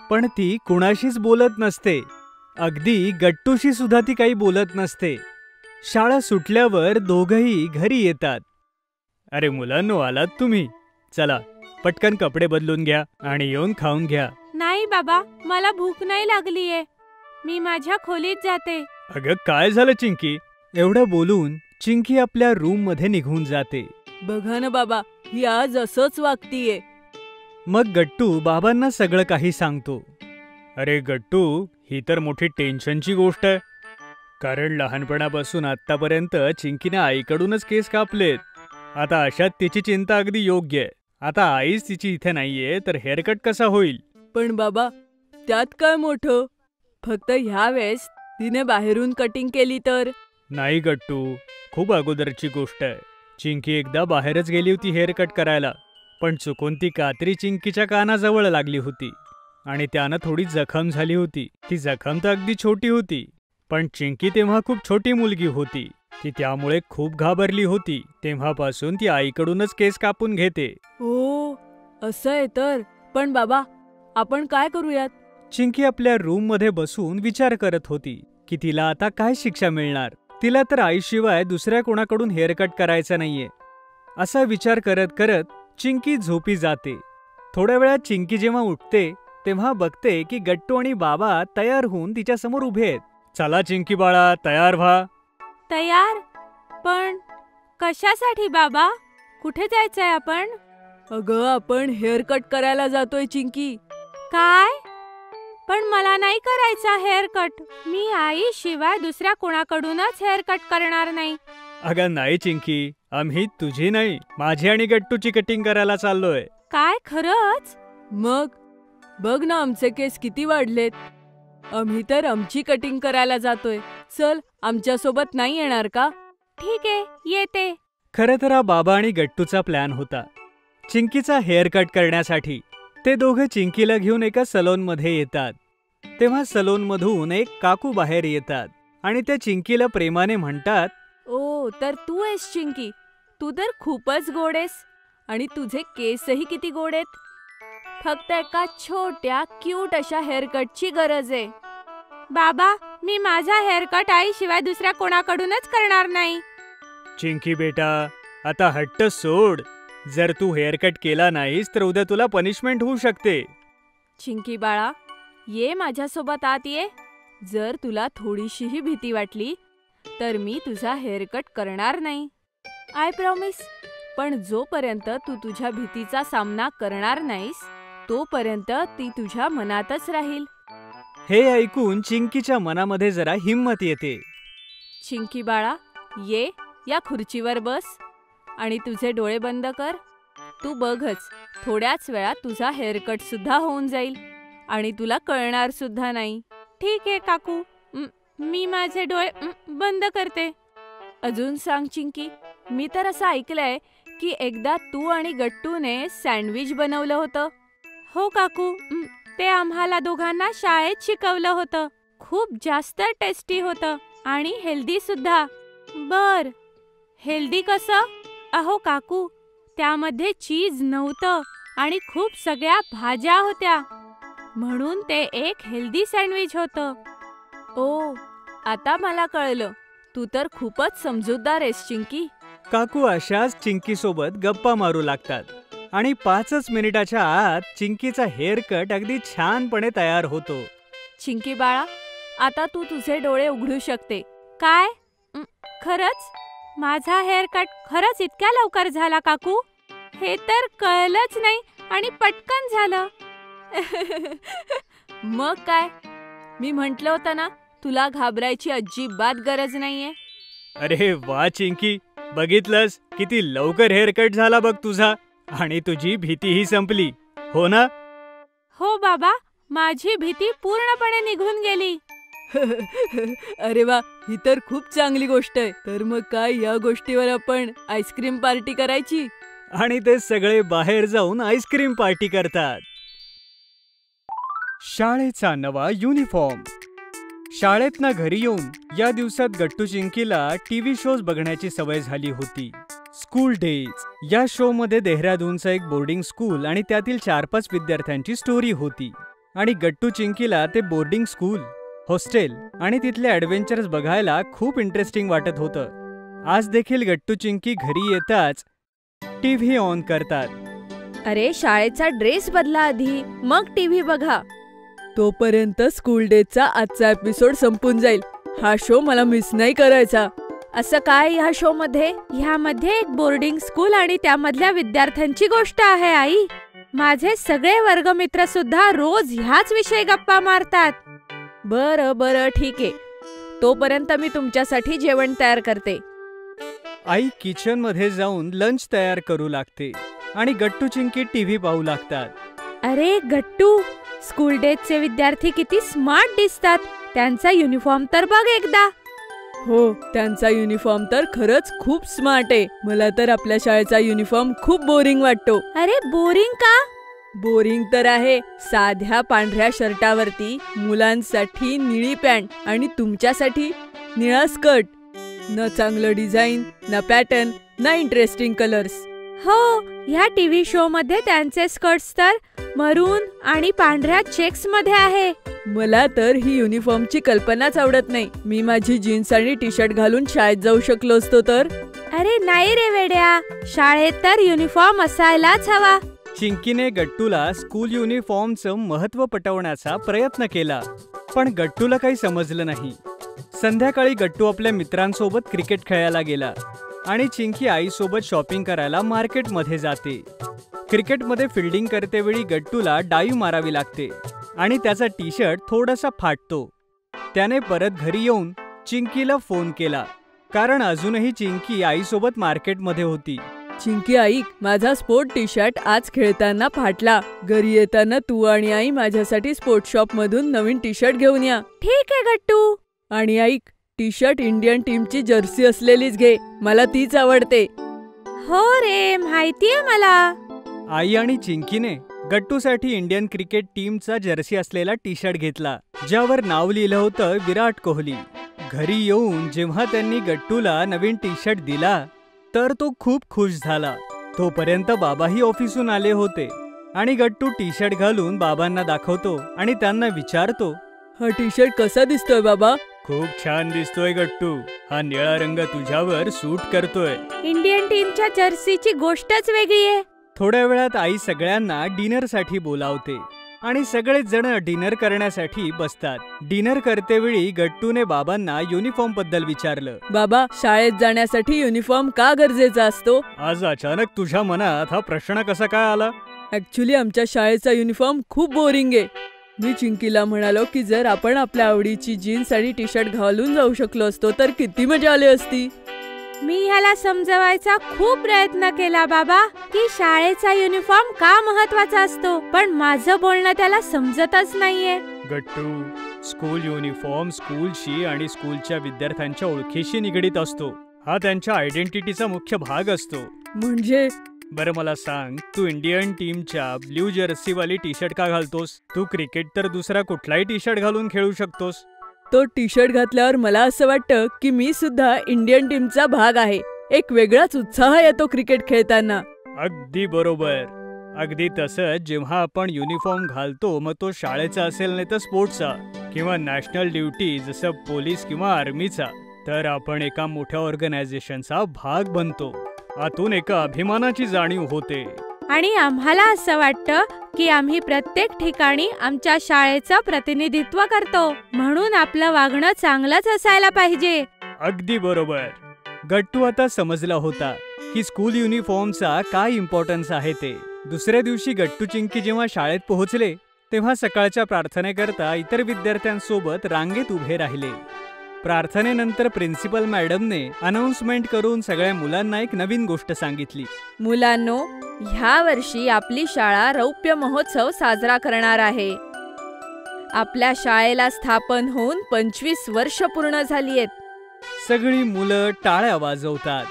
पण ती कुणाशीच बोलत नसते. अगदी गट्टूशी सुद्धा ती काही बोलत नसते. शाळा सुटल्यावर दोघंही घरी येतात. अरे मुलांनो, आलात तुम्ही? चला पटकन कपडे बदलून घ्या आणि येऊन खाऊन घ्या. नाही बाबा, मला भूक नाही लागलीये. मी माझ्या खोलीत जाते. अगं काय झालं चिंकी? एवढं बोलून चिंकी आपल्या रूम मध्ये निघून जाते. बघा ना बाबा, ही आज असंच वागतीये. मग गट्टू बाबांना सगळं काही सांगतो. अरे गट्टू, ही तर मोठी टेन्शनची गोष्ट आहे, कारण लहानपणापासून आतापर्यंत चिंकीने आईकडूनच केस कापलेत. आता अशात तिची चिंता अगदी योग्य आहे. आता आईच तिची इथे नाहीये, तर हेअरकट कसा होईल? पण बाबा, त्यात काय मोठं? फक्त ह्या वेळेस तिने बाहेरून कटिंग केली तर? नाही गट्टू, खूप अगोदरची गोष्ट आहे. चिंकी एकदा बाहेरच गेली होती हेअरकट करायला, पण चुकून ती कात्री चिंकीच्या कानाजवळ लागली होती आणि त्यानं थोडी जखम झाली होती. ती जखम तर अगदी छोटी होती, पण चिंकी तेव्हा खूप छोटी मुलगी होती. ती त्यामुळे खूप घाबरली होती. तेव्हापासून ती आईकडूनच केस कापून घेते. हो, असं आहे तर. पण बाबा, आपण काय करूयात? चिंकी आपल्या रूम मध्ये बसून विचार करत होती की तिला आता काय शिक्षा मिळणार. तिला तर आईशिवाय दुसऱ्या कोणाकडून हेअरकट करायचा नाहीये. असा विचार करत करत चिंकी झोपी जाते. थोड्या वेळात चिंकी जेव्हा उठते तेव्हा बघते की गट्टू आणि बाबा तयार होऊन तिच्या समोर उभे आहेत. चला चिंकी बाळा, तयार व्हा. तयार? पण कशासाठी बाबा? कुठे जायचंय आपण? अगं, आपण हेअर कट करायला जातोय चिंकी. काय? पण मला नाही करायचा हेअर कट. मी आईशिवाय दुसऱ्या कोणाकडूनच हेअर कट करणार नाही. अगं नाही चिंकी, आम्ही तुझी नाही, माझी आणि गट्टूची कटिंग करायला चाललोय. काय, खरंच? मग बघ ना, आमचे केस किती वाढलेत. आम्ही तर आमची कटिंग करायला जातोय. चल, आमच्यासोबत नाही येणार का? ठीक आहे, येते. खरं तर हा बाबा आणि गट्टूचा प्लॅन होता चिंकीचा हेअर कट करण्यासाठी. ते दोघं चिंकीला घेऊन एका सलोनमध्ये येतात. तेव्हा सलोनमधून एक काकू बाहेर येतात आणि त्या चिंकीला प्रेमाने म्हणतात, ओ, तर तू आहेस चिंकी. तू तर खूपच गोड आहेस आणि तुझे केसही किती गोड आहेत. फक्त एका छोट्या क्यूट अशा हेअरकटची गरज आहे. बाबा, मी माझा हेअरकट आईशिवाय दुसऱ्या कोणाकडूनच करणार नाही. चिंकी बेटा, आता हट्ट सोड. जर तू हेअर कट केला नाहीस तर उद्या तुला पनिशमेंट होऊ शकते. चिंकी बाळा, ये माझ्यासोबत आत ये. जर तुला थोडीशीही भीती वाटली तर मी तुझा हेअरकट करणार नाही. I promise. पण जोपर्यंत तू तुझ्या भीतीचा सामना करणार नाहीस तोपर्यंत ती तुझ्या मनातच राहील. हे ऐकून चिंकीच्या मनामध्ये जरा हिंमत येते. चिंकी बाळा, ये, या खुर्चीवर बस आणि तुझे डोळे बंद कर. तू बघच, थोड्याच वेळात तुझा हेअरकट सुद्धा होऊन जाईल आणि तुला कळणार सुद्धा नाही. ठीक आहे काकू, मी माझे डोळे बंद करते. अजून सांग चिंकी, मी तर असं ऐकलंय की एकदा तू आणि गट्टूने सँडविच बनवलं होतं. हो काकू, ते आम्हाला दोघांना शाळेत शिकवलं होतं. खूप जास्त टेस्टी होतं आणि हेल्दी सुद्धा. बर, हेल्दी कसं? अहो काकू, त्यामध्ये चीज नव्हतं आणि खूप सगळ्या भाज्या होत्या, म्हणून ते एक हेल्दी सँडविच होतं. ओ, आता मला कळलं. तू तर खूपच समजूतदार आहेस चिंकी. काकू अशाच चिंकीसोबत गप्पा मारू लागतात आणि 5च मिनिटाच्या आत चिंकीचा हेअर कट अगदी छानपणे तयार होतो. चिंकी बाळा, आता तू तुझे डोळे उघडू शकते. काय? खरंच? माझा हेअर कट खरंच इतक्या लवकर झाला काकू? हे तर कळलंच नाही आणि पटकन झालं. मग काय, मी म्हटलं होतं ना, तुला घाबरायची अजिबात गरज नाहीये. अरे वा चिंकी, बघितलंस किती लवकर हेअर कट झाला बघ तुझा, आणि तुझी भीतीही संपली, हो ना? हो बाबा, माझी भीती पूर्णपणे निघून गेली. अरे वा, ही तर खूप चांगली गोष्ट आहे. तर मग काय, या गोष्टीवर आपण आईस्क्रीम पार्टी करायची? आणि ते सगळे बाहेर जाऊन आईस्क्रीम पार्टी करतात. शाळेचा नवा युनिफॉर्म. शाळेतनं घरी येऊन या दिवसात गट्टू चिंकीला टीव्ही शोज बघण्याची सवय झाली होती. स्कूल डेज या शो मध्ये देहरादूनचं एक बोर्डिंग स्कूल आणि त्यातील 4-5 विद्यार्थ्यांची स्टोरी होती. आणि गट्टू चिंकीला ते बोर्डिंग स्कूल, हॉस्टेल आणि तिथले ॲडव्हेंचर्स बघायला खूप इंटरेस्टिंग वाटत होतं. आज देखील गट्टू चिंकी घरी येताच टीव्ही ऑन करतात. अरे, शाळेचा ड्रेस बदला आधी, मग टीव्ही बघा. तोपर्यंत स्कूल डेचा आजचा एपिसोड संपून जाईल. हा शो मला मिस नाही करायचा. असं काय ह्या शो मध्ये? ह्यामध्ये एक बोर्डिंग स्कूल आणि त्यामधल्या विद्यार्थ्यांची गोष्ट आहे आई. माझे सगळे वर्गमित्र सुद्धा रोज ह्याच विषयी गप्पा मारतात. बरं बरं, ठीक आहे. तोपर्यंत मी तुमच्यासाठी जेवण तयार करते. आई किचन मध्ये जाऊन लंच तयार करू लागते आणि गट्टू चिंकी टीव्ही पाहू लागतात. अरे गट्टू, स्कूल डेजचे विद्यार्थी किती स्मार्ट दिसतात. त्यांचा युनिफॉर्म तर बघ एकदा. हो, त्यांचा युनिफॉर्म तर खरंच खूप स्मार्ट आहे. मला तर आपल्या शाळेचा युनिफॉर्म खूप बोरिंग वाटतो. अरे बोरिंग का? बोरिंग तर आहे. साध्या पांढऱ्या शर्टावरती मुलांसाठी निळी पॅन्ट आणि तुमच्यासाठी निळा स्कर्ट. न चांगलं डिझाईन, न पॅटर्न, न इंटरेस्टिंग कलर्स. हो, ह्या टीव्ही शो मध्ये त्यांचे स्कर्ट्स तर मरून आणि पांढऱ्या चेक्स मध्ये आहे. मला तर ही युनिफॉर्मची कल्पनाच आवडत नाही. मी माझी जीन्स आणि टी शर्ट घालून शाळेत जाऊ शकलो असतो तर. अरे नाही रे वेड्या, शाळेत तर युनिफॉर्म असायलाच हवा. चिंकीने गट्टूला स्कूल युनिफॉर्मचं महत्त्व पटवण्याचा प्रयत्न केला, पण गट्टूला काही समजलं नाही. संध्याकाळी गट्टू आपल्या मित्रांसोबत क्रिकेट खेळायला गेला आणि चिंकी आईसोबत शॉपिंग करायला मार्केटमध्ये जाते. क्रिकेटमध्ये फिल्डिंग करतेवेळी गट्टूला डाईव्ह मारावी लागते आणि त्याचा टी शर्ट थोडासा फाटतो. त्याने परत घरी येऊन चिंकीला फोन केला, कारण अजूनही चिंकी आईसोबत मार्केटमध्ये होती. चिंकी ऐक, माझा स्पोर्ट टी शर्ट आज खेळताना फाटला. घरी येताना तू आणि आई माझ्यासाठी स्पोर्ट शॉप मधून नवीन टी शर्ट घेऊन या. ठीक आहे गट्टू. आणि ऐक, टी शर्ट इंडियन टीमची जर्सी असलेलीच घे, मला तीच आवडते. हो रे, माहितीये मला. आई आणि चिंकीने गट्टूसाठी इंडियन क्रिकेट टीमचा जर्सी असलेला टी शर्ट घेतला, ज्यावर नाव लिहिलं होतं विराट कोहली. घरी येऊन जेव्हा त्यांनी गट्टूला नवीन टी शर्ट दिला तर तो खूप खुश झाला. तोपर्यंत बाबाही ऑफिसून आले होते आणि गट्टू टी शर्ट घालून बाबांना दाखवतो आणि त्यांना विचारतो, हा टी शर्ट कसा दिसतोय बाबा? खूप छान दिसतोय गट्टू, हा निळा रंग तुझ्यावर सूट करतोय. इंडियन टीमच्या जर्सीची गोष्टच वेगळी आहे. थोड्या वेळात आई सगळ्यांना डिनरसाठी बोलावते आणि सगळेच जण डिनर करण्यासाठी बसतात. डिनर करतेवेळी गट्टूने बाबांना युनिफॉर्म बद्दल विचारलं. बाबा, शाळेत जाण्यासाठी युनिफॉर्म का गरजेचा असतो? आज अचानक तुझ्या मनात हा प्रश्न कसा काय आला? ऍक्च्युली आमच्या शाळेचा युनिफॉर्म खूप बोरिंग आहे. मी चिंकीला म्हणालो की जर आपण आपल्या आवडीची जीन्स आणि टी शर्ट घालून जाऊ शकलो असतो तर किती मजा आली असती. मी ह्याला समजवायचा खूप प्रयत्न केला बाबा की शाळेचा युनिफॉर्म का महत्वाचा असतो, पण माझं बोलणं त्याला समजतच नाहीये. गट्टू, स्कूल युनिफॉर्म स्कूलशी आणि स्कूलच्या विद्यार्थ्यांच्या ओळखीशी निगडीत असतो. हा त्यांच्या आयडेंटिटीचा मुख्य भाग असतो. म्हणजे? बरं मला सांग, तू इंडियन टीमच्या ब्ल्यू जर्सीवाली टी शर्ट का घालतोस? तू क्रिकेट तर दुसरा कुठलाही टी शर्ट घालून खेळू शकतोस. तो टी शर्ट घातल्यावर मला असं वाटतं की मी सुद्धा इंडियन टीमचा भाग आहे. एक वेगळाच उत्साह येतो क्रिकेट खेळताना. अगदी बरोबर. अगदी तसंच जेव्हा आपण युनिफॉर्म घालतो, मग तो शाळेचा असेल नाही तर स्पोर्ट्सचा किंवा नॅशनल ड्युटी जसं पोलीस किंवा आर्मीचा, तर आपण एका मोठ्या ऑर्गनायझेशनचा भाग बनतो. आतून एका अभिमानाची जाणीव होते. आणि आम्हाला असं वाटतं की आम्ही प्रत्येक ठिकाणी आमच्या शाळेचं प्रतिनिधित्व करतो, म्हणून आपलं वागणं चांगलंच असायला पाहिजे. अगदी बरोबर. गट्टू आता समजला होता की स्कूल युनिफॉर्मचा काय इम्पॉर्टन्स आहे ते. दुसऱ्या दिवशी गट्टू चिंकी जेव्हा शाळेत पोहोचले तेव्हा सकाळच्या प्रार्थनेकरता इतर विद्यार्थ्यांसोबत रांगेत उभे राहिले. प्रार्थनेनंतर प्रिन्सिपल मॅडमने अनाउन्समेंट करून सगळ्या मुलांना एक नवीन गोष्ट सांगितली. मुलांनो, ह्या वर्षी आपली शाळा रौप्य महोत्सव साजरा करणार आहे. आपल्या शाळेला स्थापन होऊन 25 वर्ष पूर्ण झाली आहेत. सगळी मुलं टाळ्या वाजवतात.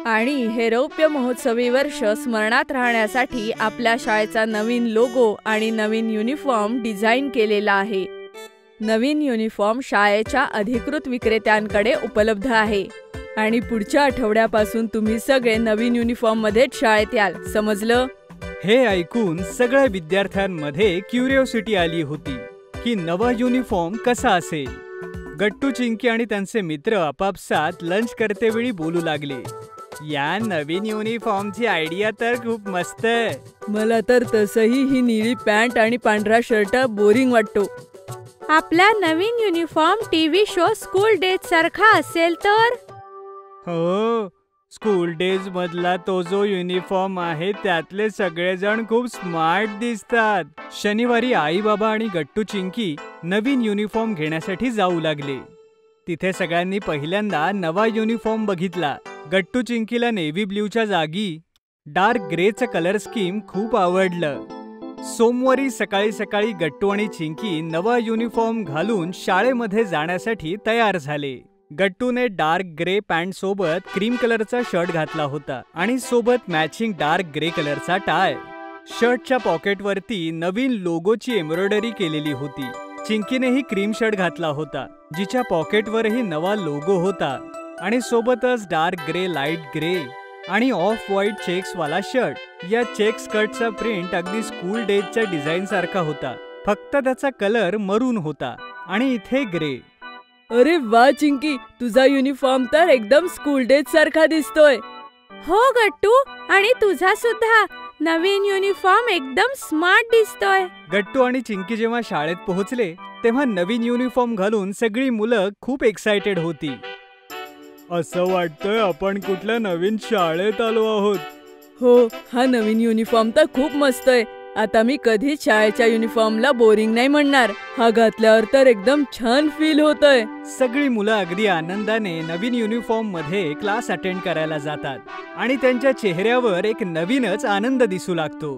आणि हे रौप्य महोत्सवी वर्ष स्मरणात राहण्यासाठी आपल्या शाळेचा नवीन लोगो आणि नवीन युनिफॉर्म डिझाईन केलेला आहे. नवीन युनिफॉर्म शाळेच्या अधिकृत विक्रेत्यांकडे उपलब्ध आहे आणि पुढच्या आठवड्यापासून तुम्ही सगळे नवीन युनिफॉर्म मध्येच शाळेत याल, समजलं? हे ऐकून सगळ्या विद्यार्थ्यांमध्ये क्युरिओसिटी आली होती की नवा युनिफॉर्म कसा असेल. गट्टू चिंकी आणि त्यांचे मित्र आपापसात लंच करतेवेळी बोलू लागले. या नवीन युनिफॉर्मची आयडिया तर खूप मस्त आहे. मला तर तसंही ही निळी पॅन्ट आणि पांढरा शर्ट बोरिंग वाटतो. आपला नवीन uniform TV show school days सारखा असेल तर? हो, स्कूल डेज मधला तो जो युनिफॉर्म आहे त्यातले सगळेजण खूप स्मार्ट दिसतात. शनिवारी आई बाबा आणि गट्टू चिंकी नवीन युनिफॉर्म घेण्यासाठी जाऊ लागले. तिथे सगळ्यांनी पहिल्यांदा नवा युनिफॉर्म बघितला. गट्टू चिंकीला नेव्ही ब्ल्यूच्या जागी डार्क ग्रेचं कलर स्कीम खूप आवडलं. सोमवारी सकाळी सकाळी गट्टू आणि चिंकी नवा युनिफॉर्म घालून शाळेमध्ये जाण्यासाठी तयार झाले. गट्टूने डार्क ग्रे पॅन्ट सोबत क्रीम कलरचा शर्ट घातला होता आणि सोबत मॅचिंग डार्क ग्रे कलरचा टाय. शर्टच्या पॉकेटवरती नवीन लोगोची एम्ब्रॉयडरी केलेली होती. चिंकीनेही क्रीम शर्ट घातला होता, जिच्या पॉकेटवरही नवा लोगो होता आणि सोबतच डार्क ग्रे, लाईट ग्रे आणि ऑफ व्हाईट चेक्स वाला शर्ट. या चेक स्कर्टचा प्रिंट अगदी स्कूल डेजच्या डिझाईन सारखा होता, फक्त त्याचा कलर मरून होता आणि इथे ग्रे. अरे वा चिंकी, तुझा युनिफॉर्म तर एकदम स्कूल डेज सारखा दिसतोय. हो गट्टू, आणि तुझा सुद्धा नवीन युनिफॉर्म एकदम स्मार्ट दिसतोय. गट्टू आणि चिंकी जेव्हा शाळेत पोहोचले तेव्हा नवीन युनिफॉर्म घालून सगळी मुलं खूप एक्साइटेड होती. असं वाटतंय आपण कुठल्या नवीन शाळेत आलो आहोत. हो, हा नवीन युनिफॉर्म तर खूप मस्त आहे. आता मी कधीच शाळेच्या युनिफॉर्मला बोरिंग नाही म्हणणार. हा घातल्यावर तर एकदम छान फील होतंय. सगळी मुलं अगदी आनंदाने नवीन युनिफॉर्म मध्ये क्लास अटेंड करायला जातात आणि त्यांच्या चेहऱ्यावर एक नवीनच आनंद दिसू लागतो.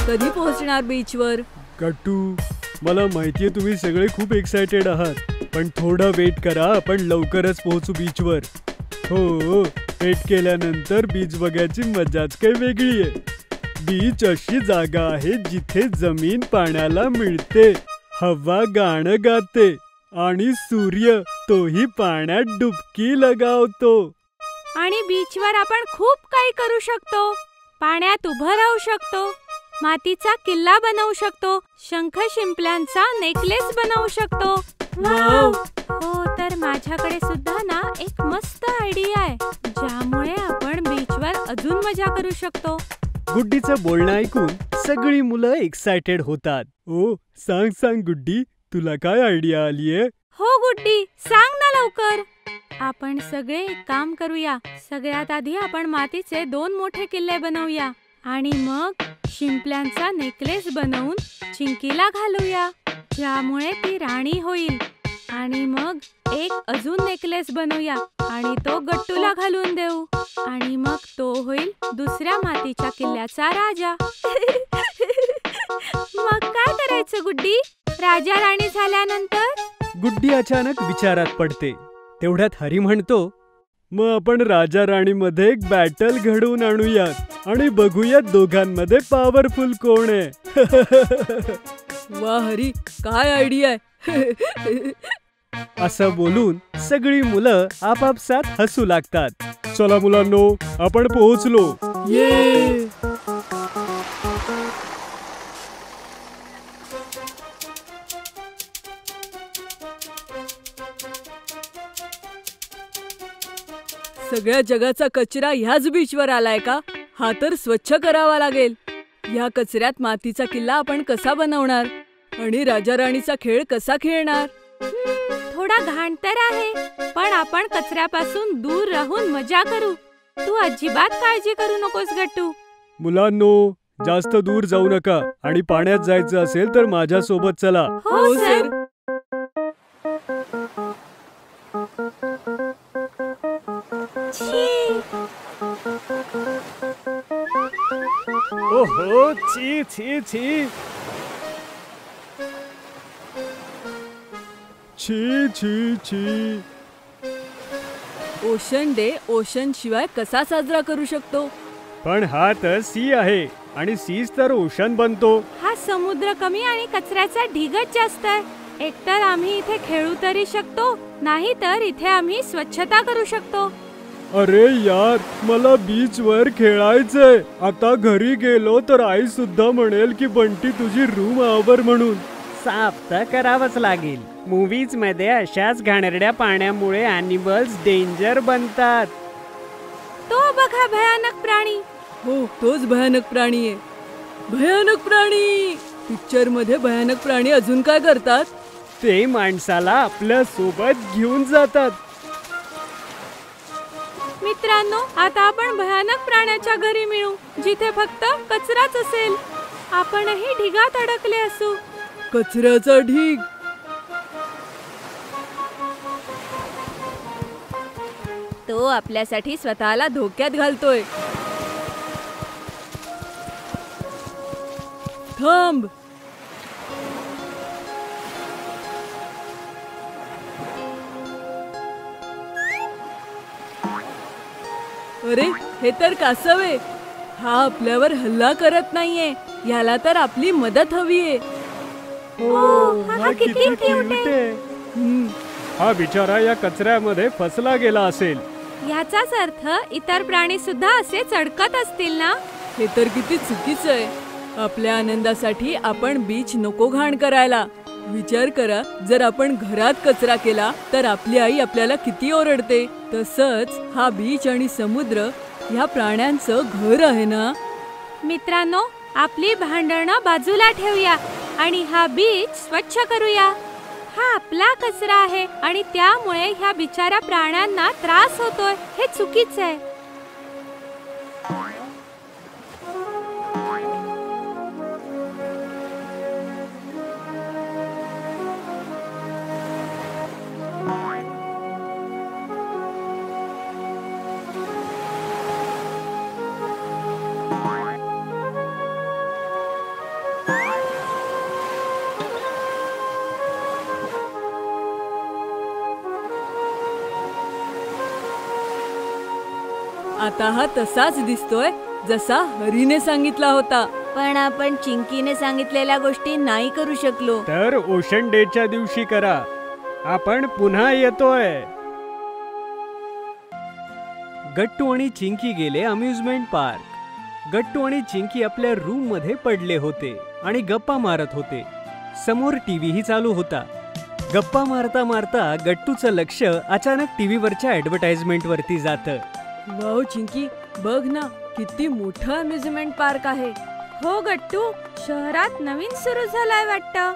कधी पोहोचणार बीचवर? गट्टू, मला माहितीये तुम्ही सगळे खूप एक्सायटेड आहात, पण थोडा वेट करा, आपण लवकरच पोहोचू बीचवर. हो, वेट केल्यानंतर बीच बघायची मजाच काही वेगळी आहे. बीच अशी जागा आहे जिथे जमीन पाण्याला मिळते, हवा गाणं गाते आणि सूर्य तोही पाण्यात डुबकी लगावतो. आणि बीचवर आपण खूप काही करू शकतो. पाण्यात उभं राहू शकतो, मातीचा किल्ला बनवू शकतो, शंख शिंपल्यांचा नेकलेस बनवू शकतो. वाव! हो, तर माझ्याकडे सुद्धा ना एक मस्त आयडिया आहे, ज्यामुळे आपण बीचवर अजून मजा करू शकतो. गुड्डीचं बोलणं ऐकून सगळी मुलं एक्सायटेड होतात. ओ, सांग गुड्डी, तुला काय आयडिया आलीये? हो गुड्डी, सांग ना लवकर. आपण सगळे एक काम करूया. सगळ्यात आधी आपण मातीचे 2 मोठे किल्ले बनवूया आणि मग शिंपल्यांचा नेकलेस बनवून चिंकीला घालूया, ज्यामुळे ती राणी होईल. आणि मग एक अजून नेकलेस बनवूया आणि तो गट्टूला घालून देऊ, आणि मग तो होईल दुसऱ्या मातीच्या किल्ल्याचा राजा. मग काय करायचं गुड्डी? राजा राणी झाल्यानंतर? गुड्डी अचानक विचारात पडते. तेवढ्यात हरी म्हणतो, मग आपण राजा राणी मध्ये एक बॅटल घडवून आणूयात आणि बघूयात दोघांमध्ये पॉवरफुल कोण आहे. वा हरी, काय आयडिया आहे. असं बोलून सगळी मुलं आपापसात हसू लागतात. चला मुलांनो, आपण पोहोचलो. ये! सगळ्या जगाचा कचरा ह्याच बीचवर आलाय का? हा तर स्वच्छ करावा लागेल. या कचऱ्यात मातीचा किल्ला आपण कसा बनवणार आणि राजा राणीचा खेळ कसा खेळणार? थोडा घाण तर आहे, पण आपण कचऱ्यापासून दूर राहून मजा करू. तू अजिबात काळजी करू नकोस गट्टू. मुलांनो, जास्त दूर जाऊ नका आणि पाण्यात जायचं असेल तर माझ्या सोबत चला. हो सर. ओहो, छी छी छी. छी छी छी. ओशन डे ओशन शिवाय कसा साजरा करू शकतो? पण हा तर सी आहे आणि सीच तर ओशन बनतो. हा समुद्र कमी आणि कचऱ्याचा ढिगच जास्त आहे. एकतर आम्ही इथे खेळू तरी शकतो, नाही तर इथे आम्ही स्वच्छता करू शकतो. अरे यार, मला बीच वर खेळायचंय. आता घरी गेलो तर आई सुद्धा म्हणेल की बंटी तुझी रूम आवर म्हणून. साफ तर करावंच लागेल. मूवीज मध्ये अशाच घाणेरड्या पाण्यामुळे अॅनिमल्स डेंजर बनतात. तो बघा भयानक प्राणी. हो, तोच भयानक प्राणी आहे. भयानक प्राणी. पिक्चर मध्ये भयानक प्राणी अजून काय करतात? ते माणसाला आपल्या सोबत घेऊन जातात. मित्रांनो, आता आपण भयानक प्राण्याच्या घरी मिळू, जिथे फक्त कचराच असेल. आपणही ढिगात अडकले असू. कचऱ्याचा ढीग. तो आपल्यासाठी स्वतःला धोक्यात घालतोय. थांब. अरे, हे तर कासव आहे. हा आपल्यावर हल्ला करत नाहीये. याला तर आपली मदत हवीये. हा किती क्यूट आहे. हा बिचारा या कचऱ्यामध्ये फसला गेला असेल. याचाच अर्थ इतर प्राणी सुद्धा असे चढकत असतील ना? हे तर किती चुकीचं आहे. आपल्या आनंदासाठी आपण बीच नको घाण करायला. विचार करा, जर आपण घरात कचरा केला तर आपली आई आपल्याला किती ओरडते. तसंच हा बीच आणि समुद्र ह्या प्राण्यांचं घर आहे ना. मित्रांनो, आपली भांडणं बाजूला ठेवूया आणि हा बीच स्वच्छ करूया. हा आपला कचरा आहे आणि त्यामुळे ह्या बिचाऱ्या प्राण्यांना त्रास होतोय. हे चुकीचं आहे. आता हा तसाच दिसतोय जसा हरीने सांगितला होता. पण आपण चिंकीने सांगितलेल्या गोष्टी नाही करू शकलो. तर ओशन डेच्या दिवशी करा. आपण पुन्हा येतोय. गट्टू आणि चिंकी गेले अम्युजमेंट पार्क. गट्टू आणि चिंकी आपल्या रूम मध्ये पडले होते आणि गप्पा मारत होते. समोर टीव्हीही चालू होता. गप्पा मारता मारता गट्टूचं लक्ष अचानक टीव्हीवरच्या ऍडव्हर्टाइजमेंट वरती जातं. वाव चिंकी, बघ ना किती मोठं अम्युजमेंट पार्क आहे. हो गट्टू, शहरात नवीन सुरू झालाय वाटतं.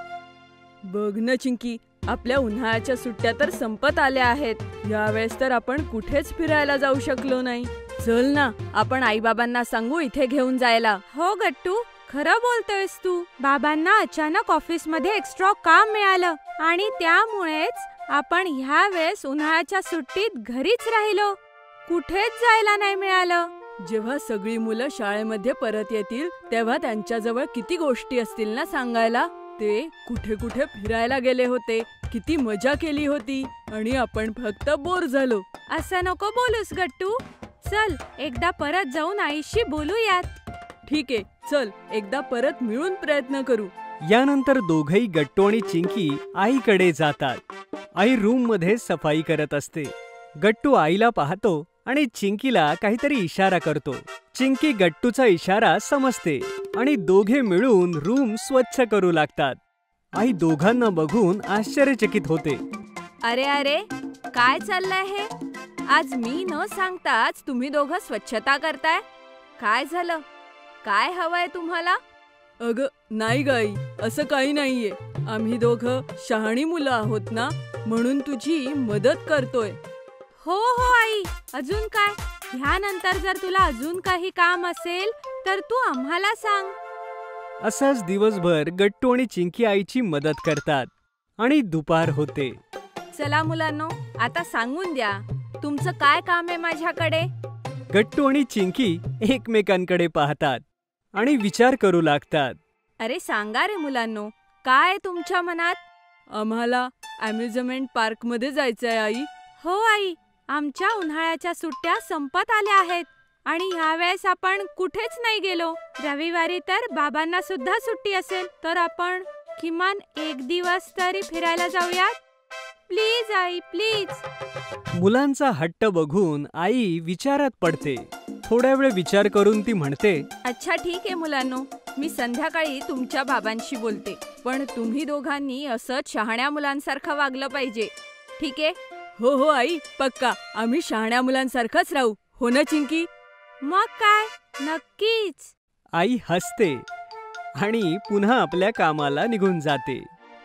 बघ ना चिंकी, आपल्या उन्हाळ्याच्या सुट्ट्या तर संपत आल्या आहेत. यावेळेस तर आपण कुठेच फिरायला जाऊ शकलो नाही. चल ना, आपण आई बाबांना सांगू इथे घेऊन जायला. हो गट्टू, खरं बोलतोयस तू. बाबांना अचानक ऑफिस मध्ये एक्स्ट्रा काम मिळालं आणि त्यामुळेच आपण ह्या वेळेस उन्हाळ्याच्या सुट्टीत घरीच राहिलो. कुठेच जायला नाही मिळालं. जेव्हा सगळी मुलं शाळेमध्ये परत येतील तेव्हा त्यांच्याजवळ किती गोष्टी असतील ना सांगायला. ते कुठे कुठे फिरायला गेले होते, किती मजा केली होती आणि आपण फक्त बोर झालो. असं नको बोलूस गट्टू. चल एकदा परत जाऊन आईशी बोलूयात. ठीक आहे, चल एकदा परत मिळून प्रयत्न करू. यानंतर दोघही गट्टू आणि चिंकी आईकडे जातात. आई रूम मध्ये सफाई करत असते. गट्टू आईला पाहतो आणि चिंकीला काहीतरी इशारा करतो. चिंकी गट्टूचा इशारा समजते आणि दोघे मिळून रूम स्वच्छ करू लागतात. आई दोघांना बघून आश्चर्यचकित होते. अरे अरे, काय चाललंय हे? आज मी न सांगताच तुम्ही दोघं स्वच्छता करताय. काय झालं? काय हवंय तुम्हाला? अगं नाही गाई, असं काही नाहीये. आम्ही दोघं शहाणी मुलं आहोत ना, म्हणून तुझी मदत करतोय. हो हो आई, अजून काय? ह्यानंतर जर तुला अजून काही काम असेल तर तू आम्हाला सांग. असंच दिवसभर गट्टू आणि चिंकी आईची मदत करतात आणि दुपार होते. चला मुलांनो, आता सांगून द्या तुमचं काय काम आहे माझ्याकडे. गट्टू आणि चिंकी एकमेकांकडे पाहतात आणि विचार करू लागतात. अरे सांगा रे मुलांनो, काय तुमच्या मनात? आम्हाला अम्युजमेंट पार्क मध्ये जायचंय आई. हो आई, आमच्या उन्हाळ्याच्या सुट्ट्या संपत आल्या आहेत आणि ह्यावेळेस आपण कुठेच नाही गेलो. रविवारी तर बाबांना सुद्धा सुट्टी असेल, तर आपण किमान एक दिवस तरी फिरायला जाऊयात. Please I, please. मुलांचा हट्ट बघून आई विचारात पडते. थोड्या वेळ विचार करून ती म्हणते, अच्छा ठीक आहे मुलांनो, मी संध्याकाळी तुमच्या बाबांशी बोलते. पण तुम्ही दोघांनी असंच शहाण्या मुलांसारखं वागलं पाहिजे, ठीक आहे? हो हो आई, पक्का. आम्ही शहाण्या मुलांसारखंच राहू. हो ना चिंकी? मग काय, नक्कीच. आई हसते आणि पुन्हा आपल्या कामाला निघून जाते.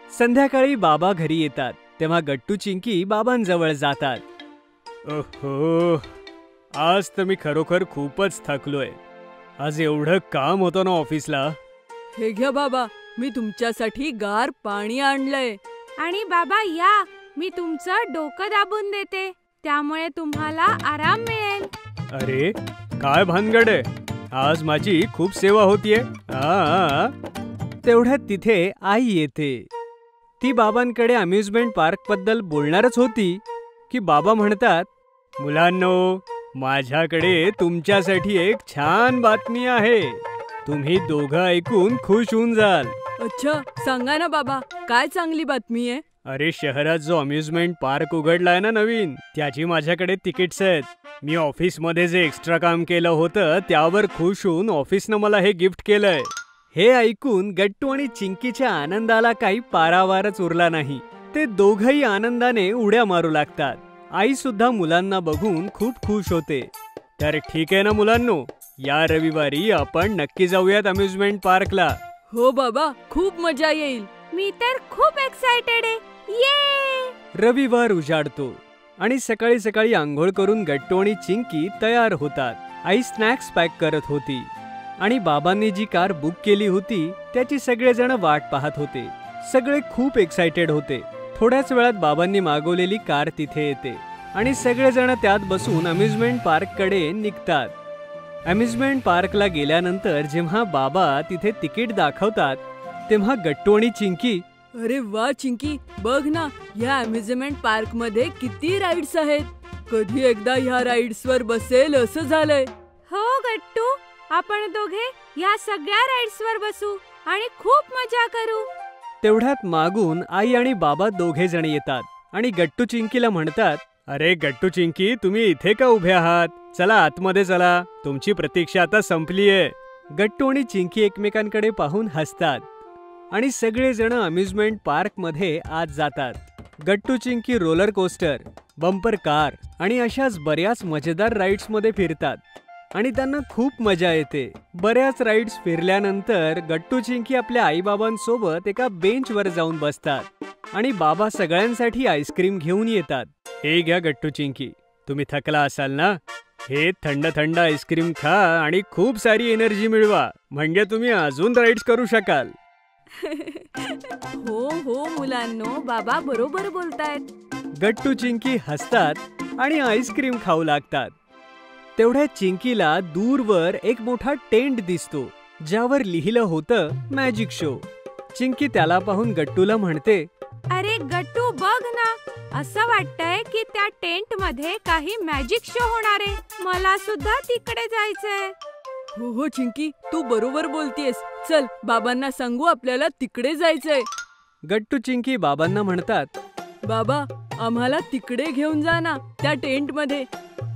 संध्याकाळी बाबा घरी येतात तेव्हा गट्टू चिंकी बाबांजवळ जातात. ओहो, आज तर मी खरोखर खूपच थकलोय. आज एवढं काम होतं ना ऑफिसला. हे घ्या बाबा, मी तुमच्यासाठी गार पाणी आणलंय. आणि बाबा या, मी तुमचं डोकं दाबून देते, त्यामुळे तुम्हाला आराम मिळेल. अरे काय भानगड आहे, आज माझी खूप सेवा होतीये. तेवढ्यात तिथे आई येते. ती बाबांकडे अम्युजमेंट पार्क बद्दल बोलणारच होती की बाबा म्हणतात, मुलांनो, माझ्याकडे तुमच्यासाठी एक छान बातमी आहे. तुम्ही दोघं ऐकून खुश होऊन जाल. अच्छा, सांगा ना बाबा, काय चांगली बातमी आहे? अरे शहरात जो अम्युजमेंट पार्क उघडलाय ना नवीन, त्याची माझ्याकडे तिकीट्स आहेत. मी ऑफिसमध्ये जे एक्स्ट्रा काम केलं होतं त्यावर खुश होऊन ऑफिसनं मला हे गिफ्ट केलंय. हे ऐकून गट्टू आणि चिंकीच्या आनंदाला काही पारावारच उरला नाही. ते दोघही आनंदाने उड्या मारू लागतात. आई सुद्धा मुलांना बघून खूप खुश होते. तर ठीक आहे ना मुलांनो, या रविवारी आपण नक्की जाऊयात अम्युजमेंट पार्कला. हो बाबा, खूप मजा येईल. मी तर खूप एक्साइटेड आहे. ये! रविवार उजाडतो आणि सकाळी सकाळी आंघोळ करून गट्टू आणि चिंकी तयार होतात. आई स्नॅक्स पॅक करत होती आणि बाबांनी जी कार बुक केली होती त्याची सगळेजण वाट पाहत होते. सगळे खूप एक्साइटेड होते. थोड्याच वेळात बाबांनी मागवलेली कार तिथे येते आणि सगळेजण त्यात बसून अम्युजमेंट पार्क कडे निघतात. अम्युजमेंट पार्कला गेल्यानंतर जेव्हा बाबा तिथे तिकीट दाखवतात तेव्हा गट्टू आणि चिंकी, अरे वा चिंकी, बघ ना, या अम्युजमेंट पार्क मध्ये किती राईड्स आहेत. कधी एकदा ह्या राईड्सवर बसेल असं झालंय. हो गट्टू, आपण दोघे या सगळ्या राईड्सवर बसू आणि खूप मजा करू. तेवढ्यात मागून आई आणि बाबा दोघे जण येतात आणि गट्टू चिंकीला म्हणतात, अरे गट्टू चिंकी, तुम्ही इथे का उभे आहात? चला आतमध्ये चला, तुमची प्रतीक्षा आता संपलीये. गट्टू आणि चिंकी एकमेकांकडे पाहून हसतात आणि सगळेजण अम्युजमेंट पार्क मध्ये आत जातात. Gattu Chinki roller coaster, bumper car आणि अशाच बऱ्याच मजेदार राईड्स मध्ये फिरतात आणि त्यांना खूप मजा येते. बऱ्याच राईड्स फिरल्यानंतर गट्टू चिंकी आपल्या आईबाबांसोबत एका बेंचवर जाऊन बसतात आणि बाबा सगळ्यांसाठी आईस्क्रीम घेऊन येतात. हे घ्या गट्टू चिंकी, तुम्ही थकला असाल ना, हे थंड थंड आईस्क्रीम खा आणि खूप सारी एनर्जी मिळवा, म्हणजे तुम्ही अजून राईड्स करू शकाल. हो हो मुलांनो, बाबा बरोबर बोलतायत. गट्टू चिंकी हसतात आणि आईस्क्रीम खाऊ लागतात. तेवढ्यात चिंकीला दूरवर एक मोठा टेंट दिसतो, ज्यावर लिहिलं होतं मॅजिक शो. चिंकी त्याला पाहून गट्टूला म्हणते, अरे गट्टू बघ ना, असं वाटतंय की त्या टेंट मध्ये काही मॅजिक शो होणार आहे. मला सुद्धा तिकडे जायचंय. हो हो चिंकी, तू बरोबर बोलतेस. चल बाबांना सांगू आपल्याला तिकडे जायचंय. गट्टू चिंकी बाबांना म्हणतात, बाबा आम्हाला तिकडे घेऊन जा ना, त्या टेंट मध्ये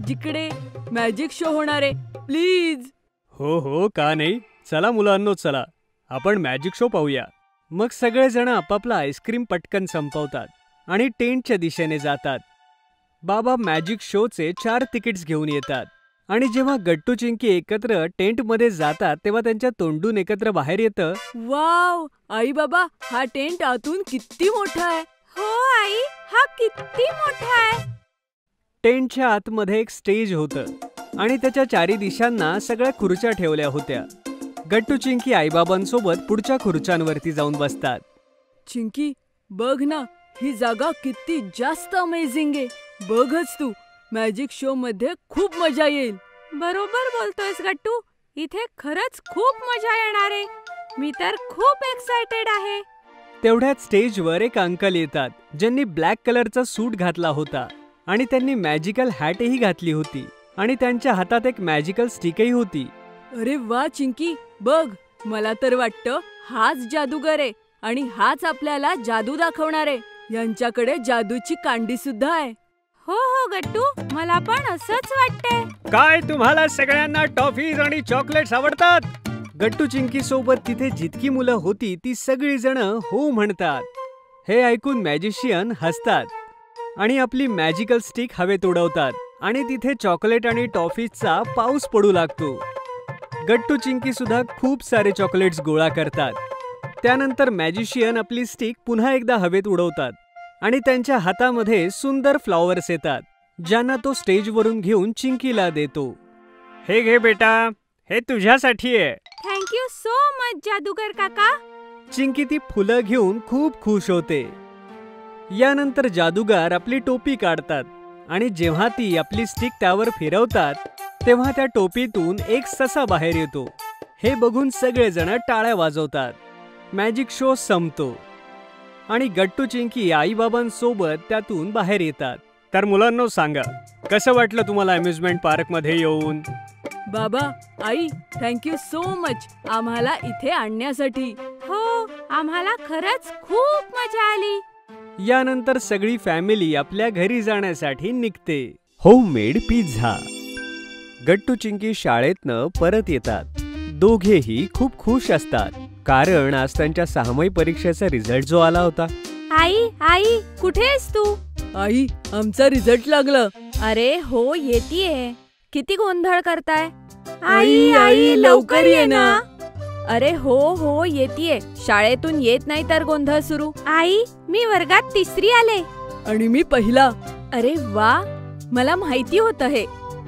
जिकडे मॅजिक शो होणार आहे, प्लीज. हो हो, का नाही, चला मुलांनो चला, आपण मॅजिक शो पाहूया. मग सगळेजण आपापला आईस्क्रीम पटकन संपवतात आणि टेंटच्या दिशेने जातात. बाबा मॅजिक शोचे 4 तिकीट्स घेऊन येतात आणि जेव्हा गट्टू चिंकी एकत्र टेंट मध्ये जातात तेव्हा त्यांच्या तोंडून एकत्र बाहेर येतं, वाव आई बाबा, हा टेंट आतून किती मोठा आहे. हो आई, हा किती मोठा आहे. टेंटच्या आतमध्ये एक स्टेज होतं आणि त्याच्या 4 दिशांना सगळ्या खुर्च्या ठेवल्या होत्या. गट्टू चिंकी आईबाबांसोबत पुढच्या खुर्च्यांवरती जाऊन बसतात. चिंकी बघ ना, ही जागा किती जास्त अमेझिंग आहे. बघच तू, मॅजिक शो मध्ये खूप मजा येईल. बरोबर बोलतोयस गट्टू, इथे खरंच खूप मजा येणार आहे. मी तर खूप एक्साइटेड आहे. तेवढ्यात स्टेजवर एक अंकल येतात, ज्यांनी ब्लॅक कलरचा सूट घातला होता आणि त्यांनी मॅजिकल हॅटही घातली होती आणि त्यांच्या हातात एक मॅजिकल स्टिकही होती. अरे वा चिंकी, बघ, मला तर वाटतं हाच जादूगर आहे आणि हाच आपल्याला जादू दाखवणार आहे. यांच्याकडे जादूची कांडी सुद्धा आहे. हो हो गट्टू, मला पण असंच वाटतंय. काय तुम्हाला सगळ्यांना टॉफीज आणि चॉकलेट्स आवडतात? गट्टू चिंकी सोबत तिथे जितकी मुलं होती ती सगळी जण हो म्हणतात. हे ऐकून मॅजिशियन हसतात आणि आपली मॅजिकल स्टिक हवेत उडवतात आणि तिथे चॉकलेट आणि टॉफीजचा पाऊस पडू लागतो. गट्टू चिंकी सुद्धा खूप सारे चॉकलेट्स गोळा करतात. त्यानंतर मॅजिशियन आपली स्टिक पुन्हा एकदा हवेत उडवतात आणि त्यांच्या हातामध्ये सुंदर फ्लॉवर्स येतात, ज्यांना तो स्टेजवरून घेऊन चिंकीला देतो. हे घे बेटा, हे तुझ्यासाठी आहे. थँक्यू सो मच जादूगर काका. चिंकी ती फुलं घेऊन खूप खुश होते. यानंतर जादूगार आपली टोपी काढतात आणि जेव्हा ती आपली स्टिक त्यावर फिरवतात तेव्हा त्या टोपीतून एक ससा बाहेर येतो. हे बघून सगळेजण टाळ्या वाजवतात. मॅजिक शो संपतो आणि गट्टू चिंकी आईबाबांसोबत त्यातून बाहेर येतात. तर मुलांनो सांगा, कसं वाटलं तुम्हाला अम्युजमेंट पार्क मध्ये येऊन? बाबा आई, थँक्यू सो मच आम्हाला इथे आणण्यासाठी. हो, आम्हाला खरंच खूप मजा आली. यानंतर सगळी फॅमिली आपल्या घरी जाण्यासाठी निघते. Homemade pizza. गट्टू चिंकी शाळेतनं परत येतात. दोघेही खूप खुश असतात, कारण आज त्यांच्या 6वी परीक्षेचा रिझल्ट जो आला होता. आई आई, कुठे आहेस तू? आई, आमचा रिझल्ट लागला. अरे हो, येतीये. किती गोंधळ करताय? आई आई, लवकर ये ना. अरे हो हो, येतीये. शाळेतून येत नाही तर गोंधळ सुरू. आई, मी वर्गात 3री आले. आणि मी पहिला. अरे वा, मला माहिती होतं हे.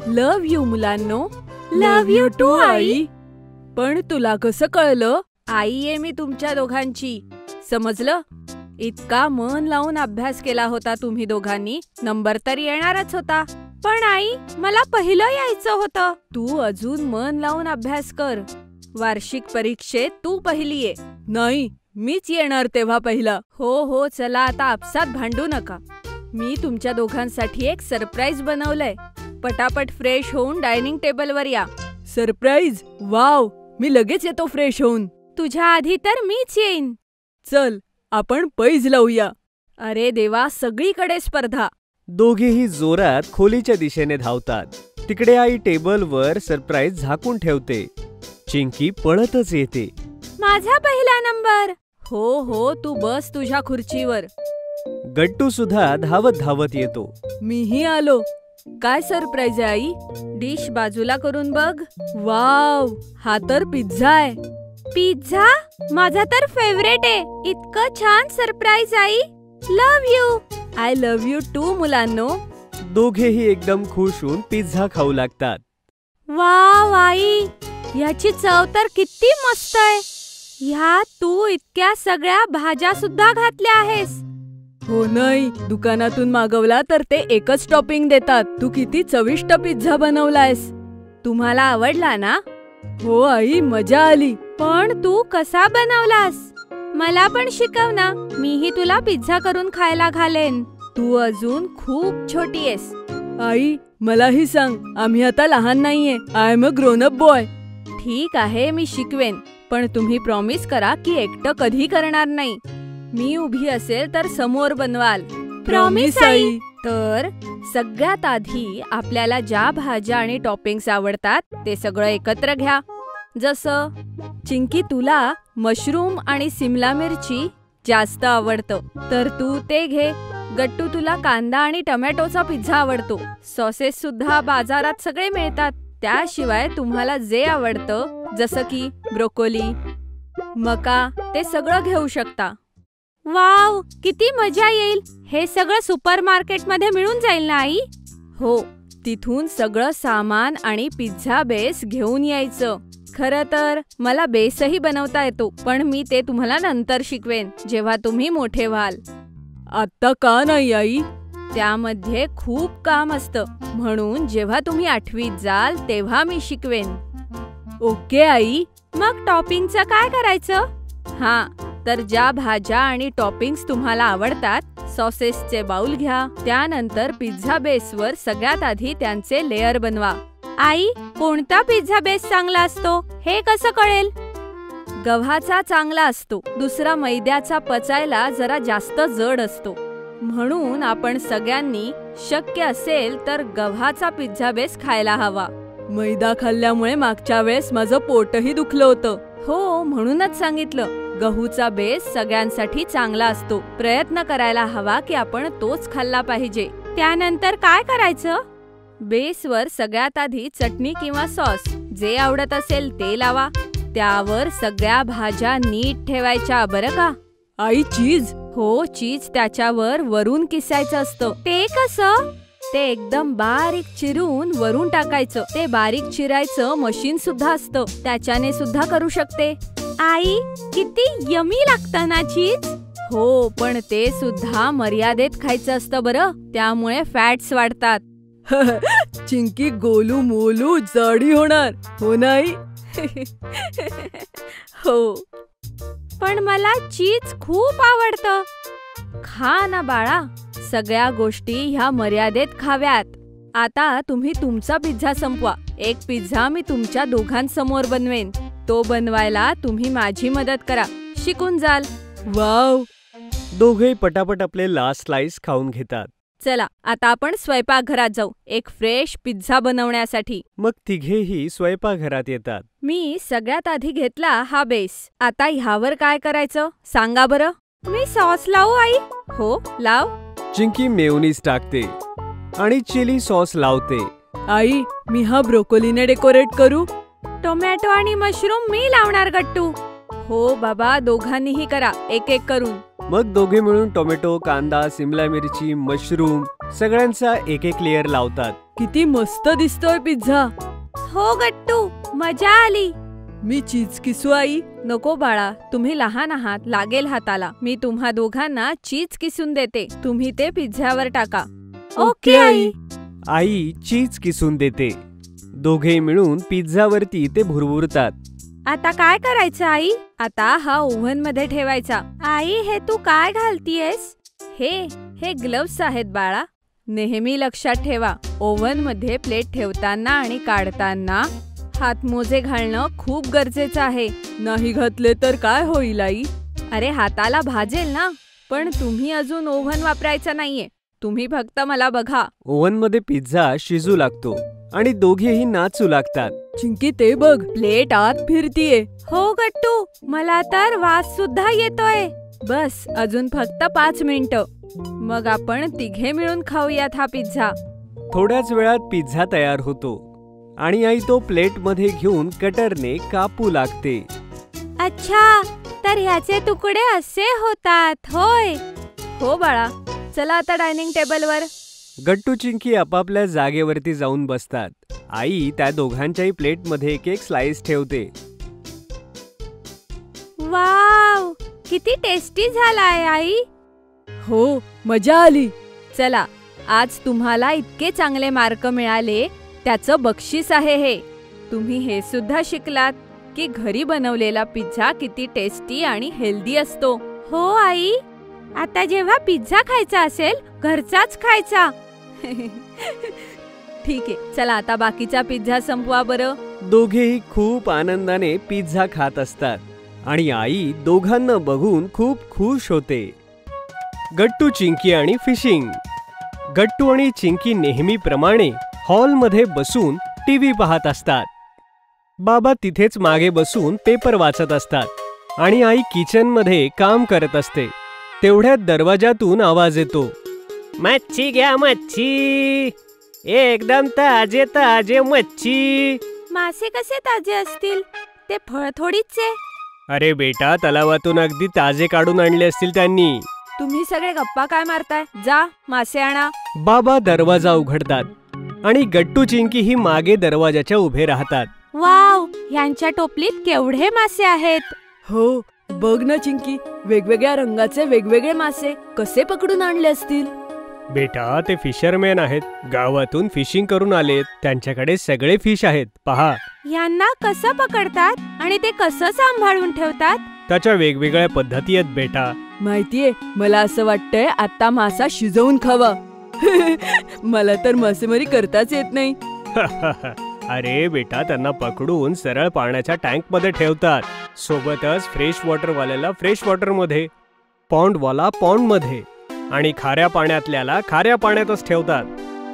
लव्ह यू मुलांनो. लव्ह यू टू आई. पण तुला कसं कळलं? आई आहे मी तुमच्या दोघांची, समजलं? इतका मन लावून अभ्यास केला होता तुम्ही दोघांनी, नंबर तर येणारच होता. पण आई, मला पहिलं यायचं होतं. तू अजून मन लावून अभ्यास कर. वार्षिक परीक्षेत तू पहिली आहे. नाही, मीच येणार तेव्हा पहिला. हो हो, चला आता आपसात भांडू नका. मी तुमच्या दोघांसाठी एक सरप्राईज बनवलंय. पटापट फ्रेश होऊन डायनिंग टेबलवर या. सरप्राईज? वाव, मी लगेच येतो फ्रेश होऊन. तुझ्या आधी तर मीच येईन. चल, आपण पैज लावूया. अरे देवा, सगळीकडे स्पर्धा. दोघेही जोरात खोलीच्या दिशेने धावतात. तिकडे आई टेबलवर सरप्राईज झाकून ठेवते. चिंकी पळतच येते. माझा पहिला नंबर. हो हो, तू बस तुझ्या खुर्चीवर. गट्टू सुद्धा धावत धावत येतो. मीही आलो. काय सरप्राईज आहे आई? डिश बाजूला करून बघ. वाव, हा तर पिझ्झा आहे. पिझ्झा? माझा तर फेवरेट आहे. इतकं छान सरप्राईज आई. Love you. I love you too मुलांनो. दोघेही एकदम खुश होऊन पिझ्झा खाऊ लागतात. वाव आई, याची चव तर किती मस्त आहे. ह्यात तू इतक्या सगळ्या भाज्या सुद्धा घातल्या आहेस. हो नाही, दुकानातून मागवला तर ते एकच टॉपिंग देतात. तू किती चविष्ट पिझ्झा बनवलायस. तुम्हाला आवडला ना? हो आई, मजा आली. पण तू कसा बनवलास? मला पण शिकव ना. मीही तुला पिझ्झा करून खायला घालेन. तू अजून खूप छोटी आहेस. आई, मलाही सांग. आम्ही आता लहान नाहीये. I am a grown up boy. ठीक आहे, मी शिकवेन. पण तुम्ही प्रॉमिस करा की एकटं कधी करणार नाही. मी उभी असेल तर समोर बनवाल. Promise I. तर सगळ्यात आधी आपल्याला ज्या भाज्या आणि टॉपिंग्स आवडतात ते सगळं एकत्र घ्या. जसं चिंकी, तुला मशरूम आणि सिमला मिरची जास्त आवडतं, तर तू ते घे. गट्टू, तुला कांदा आणि टोमॅटोचा पिझ्झा आवडतो. सॉसेस सुद्धा बाजारात सगळे मिळतात. त्याशिवाय तुम्हाला जे आवडतं, जसं की ब्रोकोली, मका, ते सगळं घेऊ शकता. वाव, किती मजा येईल. हे सगळं सुपरमार्केटमध्ये मिळून जाईल ना आई? हो, तिथून सगळं सामान आणि पिझ्झा बेस घेऊन यायचं. खरं तर मला बेसही बनवता येतो, पण मी ते तुम्हाला नंतर शिकवेन, जेव्हा तुम्ही मोठे व्हाल. आता का नाही आई? त्यामध्ये खूप काम असतं, म्हणून जेव्हा तुम्ही 8वीत जाल तेव्हा मी शिकवेन. Okay I. मग टॉपिंगचं काय करायचं? हा, तर ज्या भाज्या आणि टॉपिंग्स तुम्हाला आवडतात, सॉसेसचे बाउल घ्या. त्यानंतर पिझ्झा बेसवर सगळ्यात आधी त्यांचे लेयर बनवा. आई, कोणता पिझ्झा बेस चांगला असतो हे कसं कळेल? गव्हाचा चांगला असतो. दुसरा मैद्याचा पचायला जरा जास्त जड असतो. म्हणून आपण सगळ्यांनी शक्य असेल तर गव्हाचा पिझ्झा बेस खायला हवा. मैदा खाल्ल्यामुळे मागच्या वेळेस माझं पोटही दुखलं होतं. हो, म्हणूनच सांगितलं. गहूचा बेस सगळ्यांसाठी चांगला असतो. प्रयत्न करायला हवा की आपण तोच खाल्ला पाहिजे. त्यानंतर काय करायचं? बेसवर सगळ्यात आधी चटणी किंवा सॉस जे आवडत असेल ते लावा. त्यावर सगळ्या भाज्या नीट ठेवायच्या, बरं का? आई, चीज? हो, चीज त्याच्यावर वरून किसायचं असतं. ते कसं? ते एकदम बारीक चिरून वरून टाकायचं. ते बारीक चिरायचं मशीन सुद्धा असतं, त्याच्याने सुद्धा करू शकते. आई, किती यमी लागतं ना चीज. हो, पण ते सुद्धा मर्यादेत खायचं असतं बरं, त्यामुळे फॅट्स वाढतात. चिंकी गोलू मोलू जाडी होणार, हो नाही? हो, पण मला चीज खूप आवडतं. खा ना बाळा. सगळ्या गोष्टी ह्या मर्यादेत खाव्यात. आता तुम्ही तुमचा पिझ्झा संपवा. एक पिझ्झा मी तुमच्या दोघांसमोर बनवेन. तो बनवायला तुम्ही माझी मदत करा. शिकून जाल. वाव. दोघे पटापट आपले लास्ट स्लाइस खाऊन घेतात. चला, आता आपण स्वयंपाकघरात जाऊ एक फ्रेश पिझ्झा बनवण्यासाठी. मग तिघेही स्वयंपाकघरात येतात. मी सगळ्यात आधी घेतला हा बेस. आता ह्यावर काय करायचं सांगा बरं? मी सॉस लावू आई? हो, लाव. चिंकी मेयोनीज टाकते आणि चिली सॉस लावते. आई, मी हा ब्रोकोलीने डेकोरेट करू? टोमॅटो आणि मशरूम मी लावणार गट्टू. हो बाबा, दोघांनीही करा, एक एक करून. मग दोघे मिळून टोमॅटो, कांदा, सिमला मिरची, मशरूम सगळ्यांचा एक एक लेयर लावतात. किती मस्त दिसतोय पिझ्झा. हो गट्टू, मजा आली. मी चीज किसू आई? नको बाळा, तुम्ही लहान आहात, लागेल हाताला. मी तुम्हा दोघांना चीज किसून देते. तुम्ही ते पिझ्झ्यावर टाका. Okay I. आई चीज किसून देते. दोघे मिळून पिझ्झावरती ते भुरभुरतात. आता काय करायचं आई? आता हा ओव्हन मध्ये ठेवायचा. आई, हे तू काय घालतीयस? हे ग्लव्स आहेत बाळा. नेहमी लक्षात ठेवा, ओव्हन मध्ये प्लेट ठेवताना आणि काढताना हातमोजे घालणं खूप गरजेचं आहे. नाही घातले तर काय होईल आई? अरे हाताला भाजेल ना. पण तुम्ही अजून ओव्हन वापरायचा नाहीये. तुम्ही फक्त मला बघा. ओव्हन मध्ये पिझ्झा शिजू लागतो आणि दोघेही नाचू लागतात. चिंकी ते बघ, प्लेट आत फिरतीये. हो गट्टू, मला तर वास सुद्धा येतोय. बस अजून फक्त 5 मिनिटं, मग आपण तिघे मिळून खाऊयात हा पिझ्झा. थोड्याच वेळात पिझ्झा तयार होतो आणि आई तो प्लेट मध्ये घेऊन कटरने कापू लागते. अच्छा, तर ह्याचे तुकडे असे होतात होय. हो बाळा, चला आता डायनिंग टेबलवर. गट्टू चिंकी आपापल्या जागेवरती जाऊन बसतात. आई त्या दोघांच्याही प्लेट मध्ये एक एक स्लाइस ठेवते. वाव, किती टेस्टी झालाय आई. हो, मजा आली. चला, आज तुम्हाला इतके चांगले मार्क मिळाले, त्याचं बक्षीस आहे हे. तुम्ही हे सुद्धा शिकलात की घरी बनवलेला पिझ्झा किती टेस्टी आणि हेल्दी असतो. हो आई, आता जेव्हा पिझ्झा खायचा असेल घरचाच खायचा. ठीक आहे, चला आता बाकीचा पिझ्झा संपवा बरं. दोघेही खूप आनंदाने पिझ्झा खात असतात आणि आई दोघांना बघून खूप खुश होते. गट्टू, चिंकी आणि फिशिंग. गट्टू आणि चिंकी नेहमीप्रमाणे हॉलमध्ये बसून टीव्ही पाहत असतात. बाबा तिथेच मागे बसून पेपर वाचत असतात आणि आई किचनमध्ये काम करत असते. तेवढ्यात दरवाजातून आवाज येतो. मच्छी घ्या, मच्छी, एकदम ताजे ताजे मच्छी. मासे कसे ताजे असतील? ते फळ थोडीच आहे. अरे बेटा, तलावातून अगदी ताजे काढून आणले असतील त्यांनी. तुम्ही सगळे गप्पा काय मारताय? जा, मासे आणा. बाबा दरवाजा उघडतात आणि गट्टू, चिंकी ही मागे दरवाजाच्या उभे राहतात. वाव, यांच्या टोपलीत केवढे मासे आहेत. हो, बघ ना चिंकी, वेगवेगळ्या रंगाचे वेगवेगळे मासे कसे पकडून आणले असतील. बेटा, ते फिशरमॅन आहेत. गावातून फिशिंग करून आलेत. त्यांच्याकडे सगळे फिश आहेत. पहा, यांना कसं पकडतात आणि ते कसं सांभाळून ठेवतात? त्याच्या वेगवेगळ्या पद्धती आहेत बेटा. माहितीये, मला असं वाटतंय आता मासा शिजवून खावा. मला तर मासेमारी करताच येत नाही. अरे बेटा, त्यांना पकडून सरळ पाण्याच्या टँक मध्ये ठेवतात. सोबतच फ्रेश वॉटर वाल्याला फ्रेश वॉटर मध्ये, पॉन्ड वाला पॉन्ड मध्ये आणि खाऱ्या पाण्यातल्याला खाऱ्या पाण्यातच ठेवतात.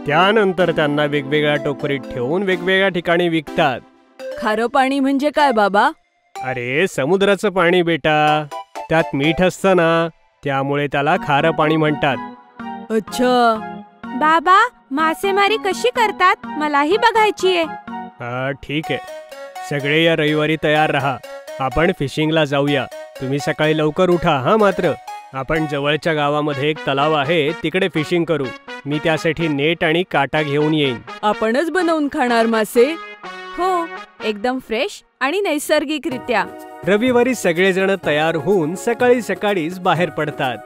त्यानंतर त्यांना वेगवेगळ्या टोकरीत ठेवून वेगवेगळ्या ठिकाणी विकतात. खारं पाणी म्हणजे काय बाबा? अरे, समुद्राचं पाणी बेटा. त्यात मीठ असतं ना, त्यामुळे त्याला खारं पाणी म्हणतात. अच्छा. बाबा, मासेमारी कशी करतात मलाही बघायची आहे. ठीक आहे, सगळे या रविवारी तयार राहा. आपण फिशिंगला जाऊया. तुम्ही सकाळी लवकर उठा हा. मात्र आपण जवळच्या गावामध्ये एक तलाव आहे, तिकडे फिशिंग करू. मी त्यासाठी नेट आणि काटा घेऊन येईन. आपणच बनवून खाणार मासे? हो, एकदम फ्रेश आणि नैसर्गिकरित्या. रविवारी सगळेजण तयार होऊन सकाळी सकाळीच बाहेर पडतात.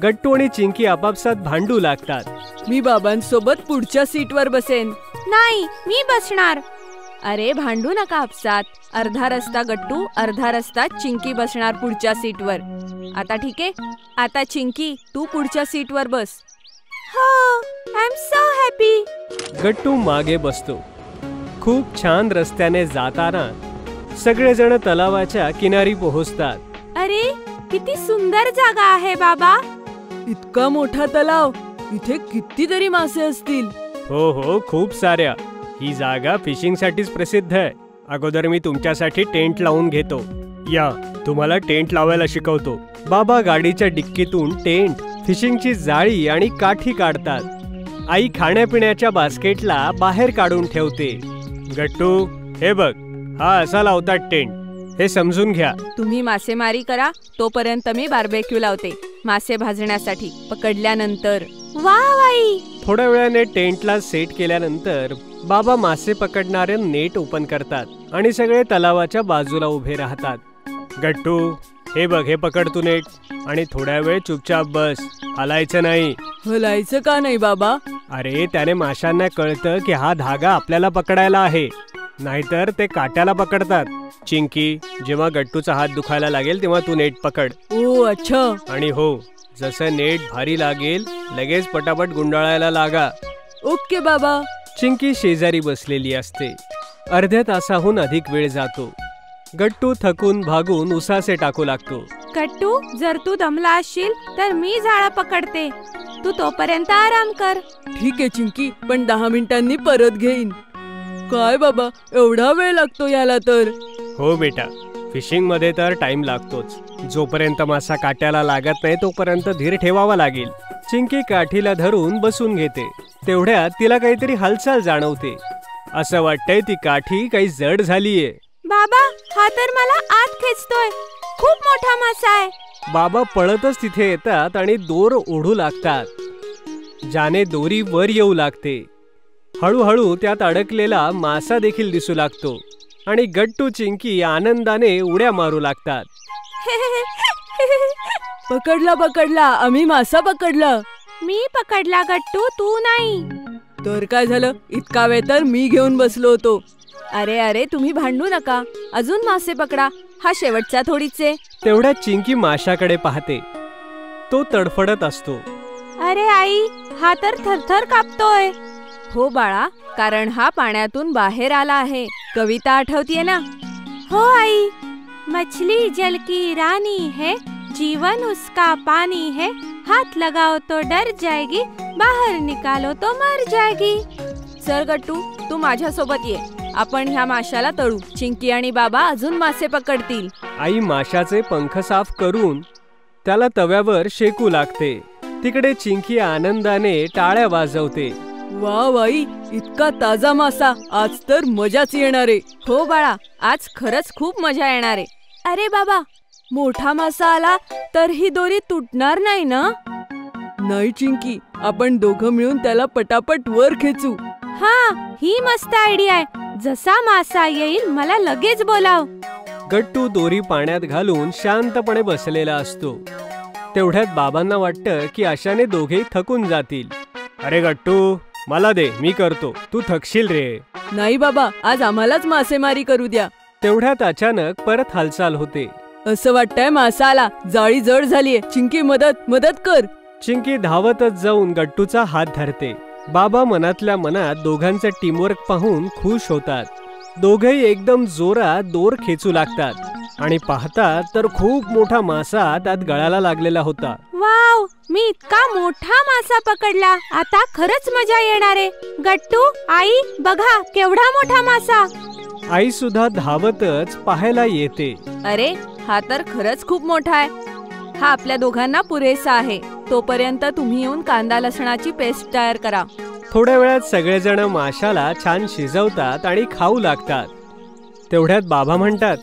गट्टू आणि चिंकी आपापसात भांडू लागतात. मी बाबांसोबत पुढच्या सीटवर बसेन. नाही, मी बसणार. अरे भांडू नका आपसात. अर्धा रस्ता गट्टू, अर्धा रस्ता चिंकी बसणार पुढच्या सीटवर. आता ठीक आहे, आता चिंकी तू पुढच्या सीटवर बस. हो, आय एम सो हॅपी. गट्टू मागे बसतो. खूप छान रस्त्याने जाताना सगळेजण तलावाच्या किनारी पोहोचतात. अरे, किती सुंदर जागा आहे बाबा. इतका मोठा तलाव, इथे कितीतरी मासे असतील. हो हो, खूप साऱ्या. ही जागा फिशिंग साठीच प्रसिद्ध आहे. अगोदर मी तुमच्यासाठी टेंट लावून घेतो. या, तुम्हाला टेंट लावायला शिकवतो. बाबा गाडीच्या डिक्कीतून टेंट, फिशिंगची जाळी आणि काठी काढतात. आई खाण्यापिण्याच्या बास्केटला बाहेर काढून ठेवते. गट्टू, हे बघ, हा असा लावतात टेंट. हे समजून घ्या. तुम्ही मासेमारी करा, तोपर्यंत मी बार्बेक्यू लावते मासे भाजण्यासाठी. पकडल्यानंतर. वाव आई. थोड्या वेळाने टेंटला सेट केल्यानंतर बाबा मासे पकडणारे नेट ओपन करतात आणि सगळे तलावाच्या बाजूला उभे राहतात. गट्टू, हे बघ, हे पकड तू नेट आणि थोड्या वेळ चुपचाप बस. हलायचं नाही. हलायचं का नाही बाबा? अरे, त्याने माशांना कळतं की हा धागा आपल्याला पकडायला आहे, नाहीतर ते काट्याला पकडतात. चिंकी, जेव्हा गट्टूचा हात दुखायला लागेल तेव्हा तू नेट पकड. ओ अच्छा. आणि हो, जसं नेट भारी लागेल लगेच पटापट गुंडाळायला लागा. ओके बाबा. चिंकी शेजारी बसलेली असते. अर्ध्या तासाहून अधिक वेळ जातो. गट्टू थकून भागून उसासे टाकू लागतो. गट्टू, जर तू दमला असशील तर मी जाळं पकडते. तू तोपर्यंत आराम कर. ठीक आहे चिंकी, पण 10 मिनिटांनी परत घेईन. काय बाबा, एवढा वेळ लागतो याला तर? हो बेटा, फिशिंग मध्ये तर टाइम लागतोच. जोपर्यंत मासा काट्याला लागत नाही तोपर्यंत धीर ठेवावा लागेल. चिंकी काठीला धरून बसून घेते. तेवढ्यात तिला काहीतरी हालचाल जाणवते. असं वाटतंय ती काठी काही जड झालीये. बाबा, हा तर मला आत खेचतोय. खूप मोठा मासा आहे. बाबा पळतच तिथे येतात आणि दोर ओढू लागतात. ज्याने दोरी वर येऊ लागते. हळूहळू त्यात अडकलेला मासा देखील दिसू लागतो आणि गट्टू चिंकी आनंदाने उड्या मारू लागतात. पकडला पकडला, आम्ही मासा पकडला. मी पकडला गट्टू, तू नाही. तर काय झालं? इतका वेळ तर मी घेऊन बसलो होतो. अरे अरे, तुम्ही भांडू नका. अजून मासे पकडा. हा शेवटचा थोडीचे. तेवढ्यात चिंकी माशाकडे पाहते. तो तडफडत असतो. अरे आई, हा तर थरथर कापतोय. हो बाळा, कारण हा पाण्यातून बाहेर आला आहे. कविता आठवतीये ना? हो आई. मछली जल की रानी है, जीवन उसका पानी है. हाथ लगाओ तो डर जाएगी, बाहर निकालो तो मर जाएगी. चल गट्टू, तू माझ्या सोबत ये. आपण ह्या माशाला तळू. चिंकी आणि बाबा अजून मासे पकडतील. आई माशाचे पंख साफ करून त्याला तव्यावर शेकू लागते. तिकडे चिंकी आनंदाने टाळ्या वाजवते. वा बाई, इतका ताजा मासा. आज तर मजाच येणार आहे. हो बाळा, आज खरंच खूप मजा येणार आहे. अरे बाबा, मोठा मासा आला तर ही दोरी तुटणार नाही ना? नाही चिंकी, आपण दोघं मिळून त्याला पटापट वर खेचू. हा, ही मस्त आयडिया आहे. जसा मासा येईल मला लगेच बोलाव. गट्टू दोरी पाण्यात घालून शांतपणे बसलेला असतो. तेवढ्यात बाबांना वाटतं की अशाने दोघेही थकून जातील. अरे गट्टू, मला दे, मी करतो. तू थकशील रे. नाही बाबा, आज आम्हालाच मासेमारी करू द्या. तेवढ्यात अचानक परत हालचाल होते. असं वाटतंय मासा आला. जाळी जड झालीये. चिंकी, मदत कर. चिंकी धावतच जाऊन गट्टूचा हात धरते. बाबा मनातल्या मनात दोघांचं टीमवर्क पाहून खुश होतात. दोघेही एकदम जोरात दोर खेचू लागतात आणि पाहतात तर खूप मोठा मासा त्यात गळाला लागलेला होता. वाव, मी इतका मोठा मासा पकडला. आता खरंच मजा येणार आहे. गट्टू, आई बघा, केवढा मोठा मासा. आई सुद्धा धावतच पाहायला येते. अरे, हा तर खरंच खूप मोठा आहे. हा आपल्या दोघांना पुरेसा आहे. तोपर्यंत तुम्ही येऊन कांदा लसणाची पेस्ट तयार करा. थोड्या वेळात सगळेजण माशाला छान शिजवतात आणि खाऊ लागतात. तेवढ्यात बाबा म्हणतात,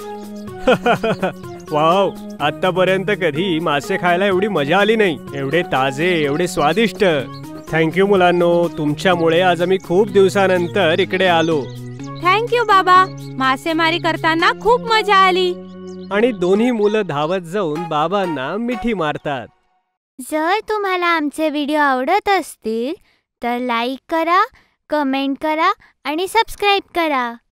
वाव, आतापर्यंत कधी मासे खायला एवढी मजा आली नाही. एवढे ताजे, एवढे स्वादिष्ट. थँक्यू मुलांनो, तुमच्यामुळे आज आम्ही खूप दिवसानंतर इकडे आलो. थँक्यू बाबा, मासेमारी करताना खूप मजा आली. आणि दोन्ही मुलं धावत जाऊन बाबांना मिठी मारतात. जर तुम्हाला आमचे व्हिडिओ आवडत असतील तर लाईक करा, कमेंट करा आणि सबस्क्राईब करा.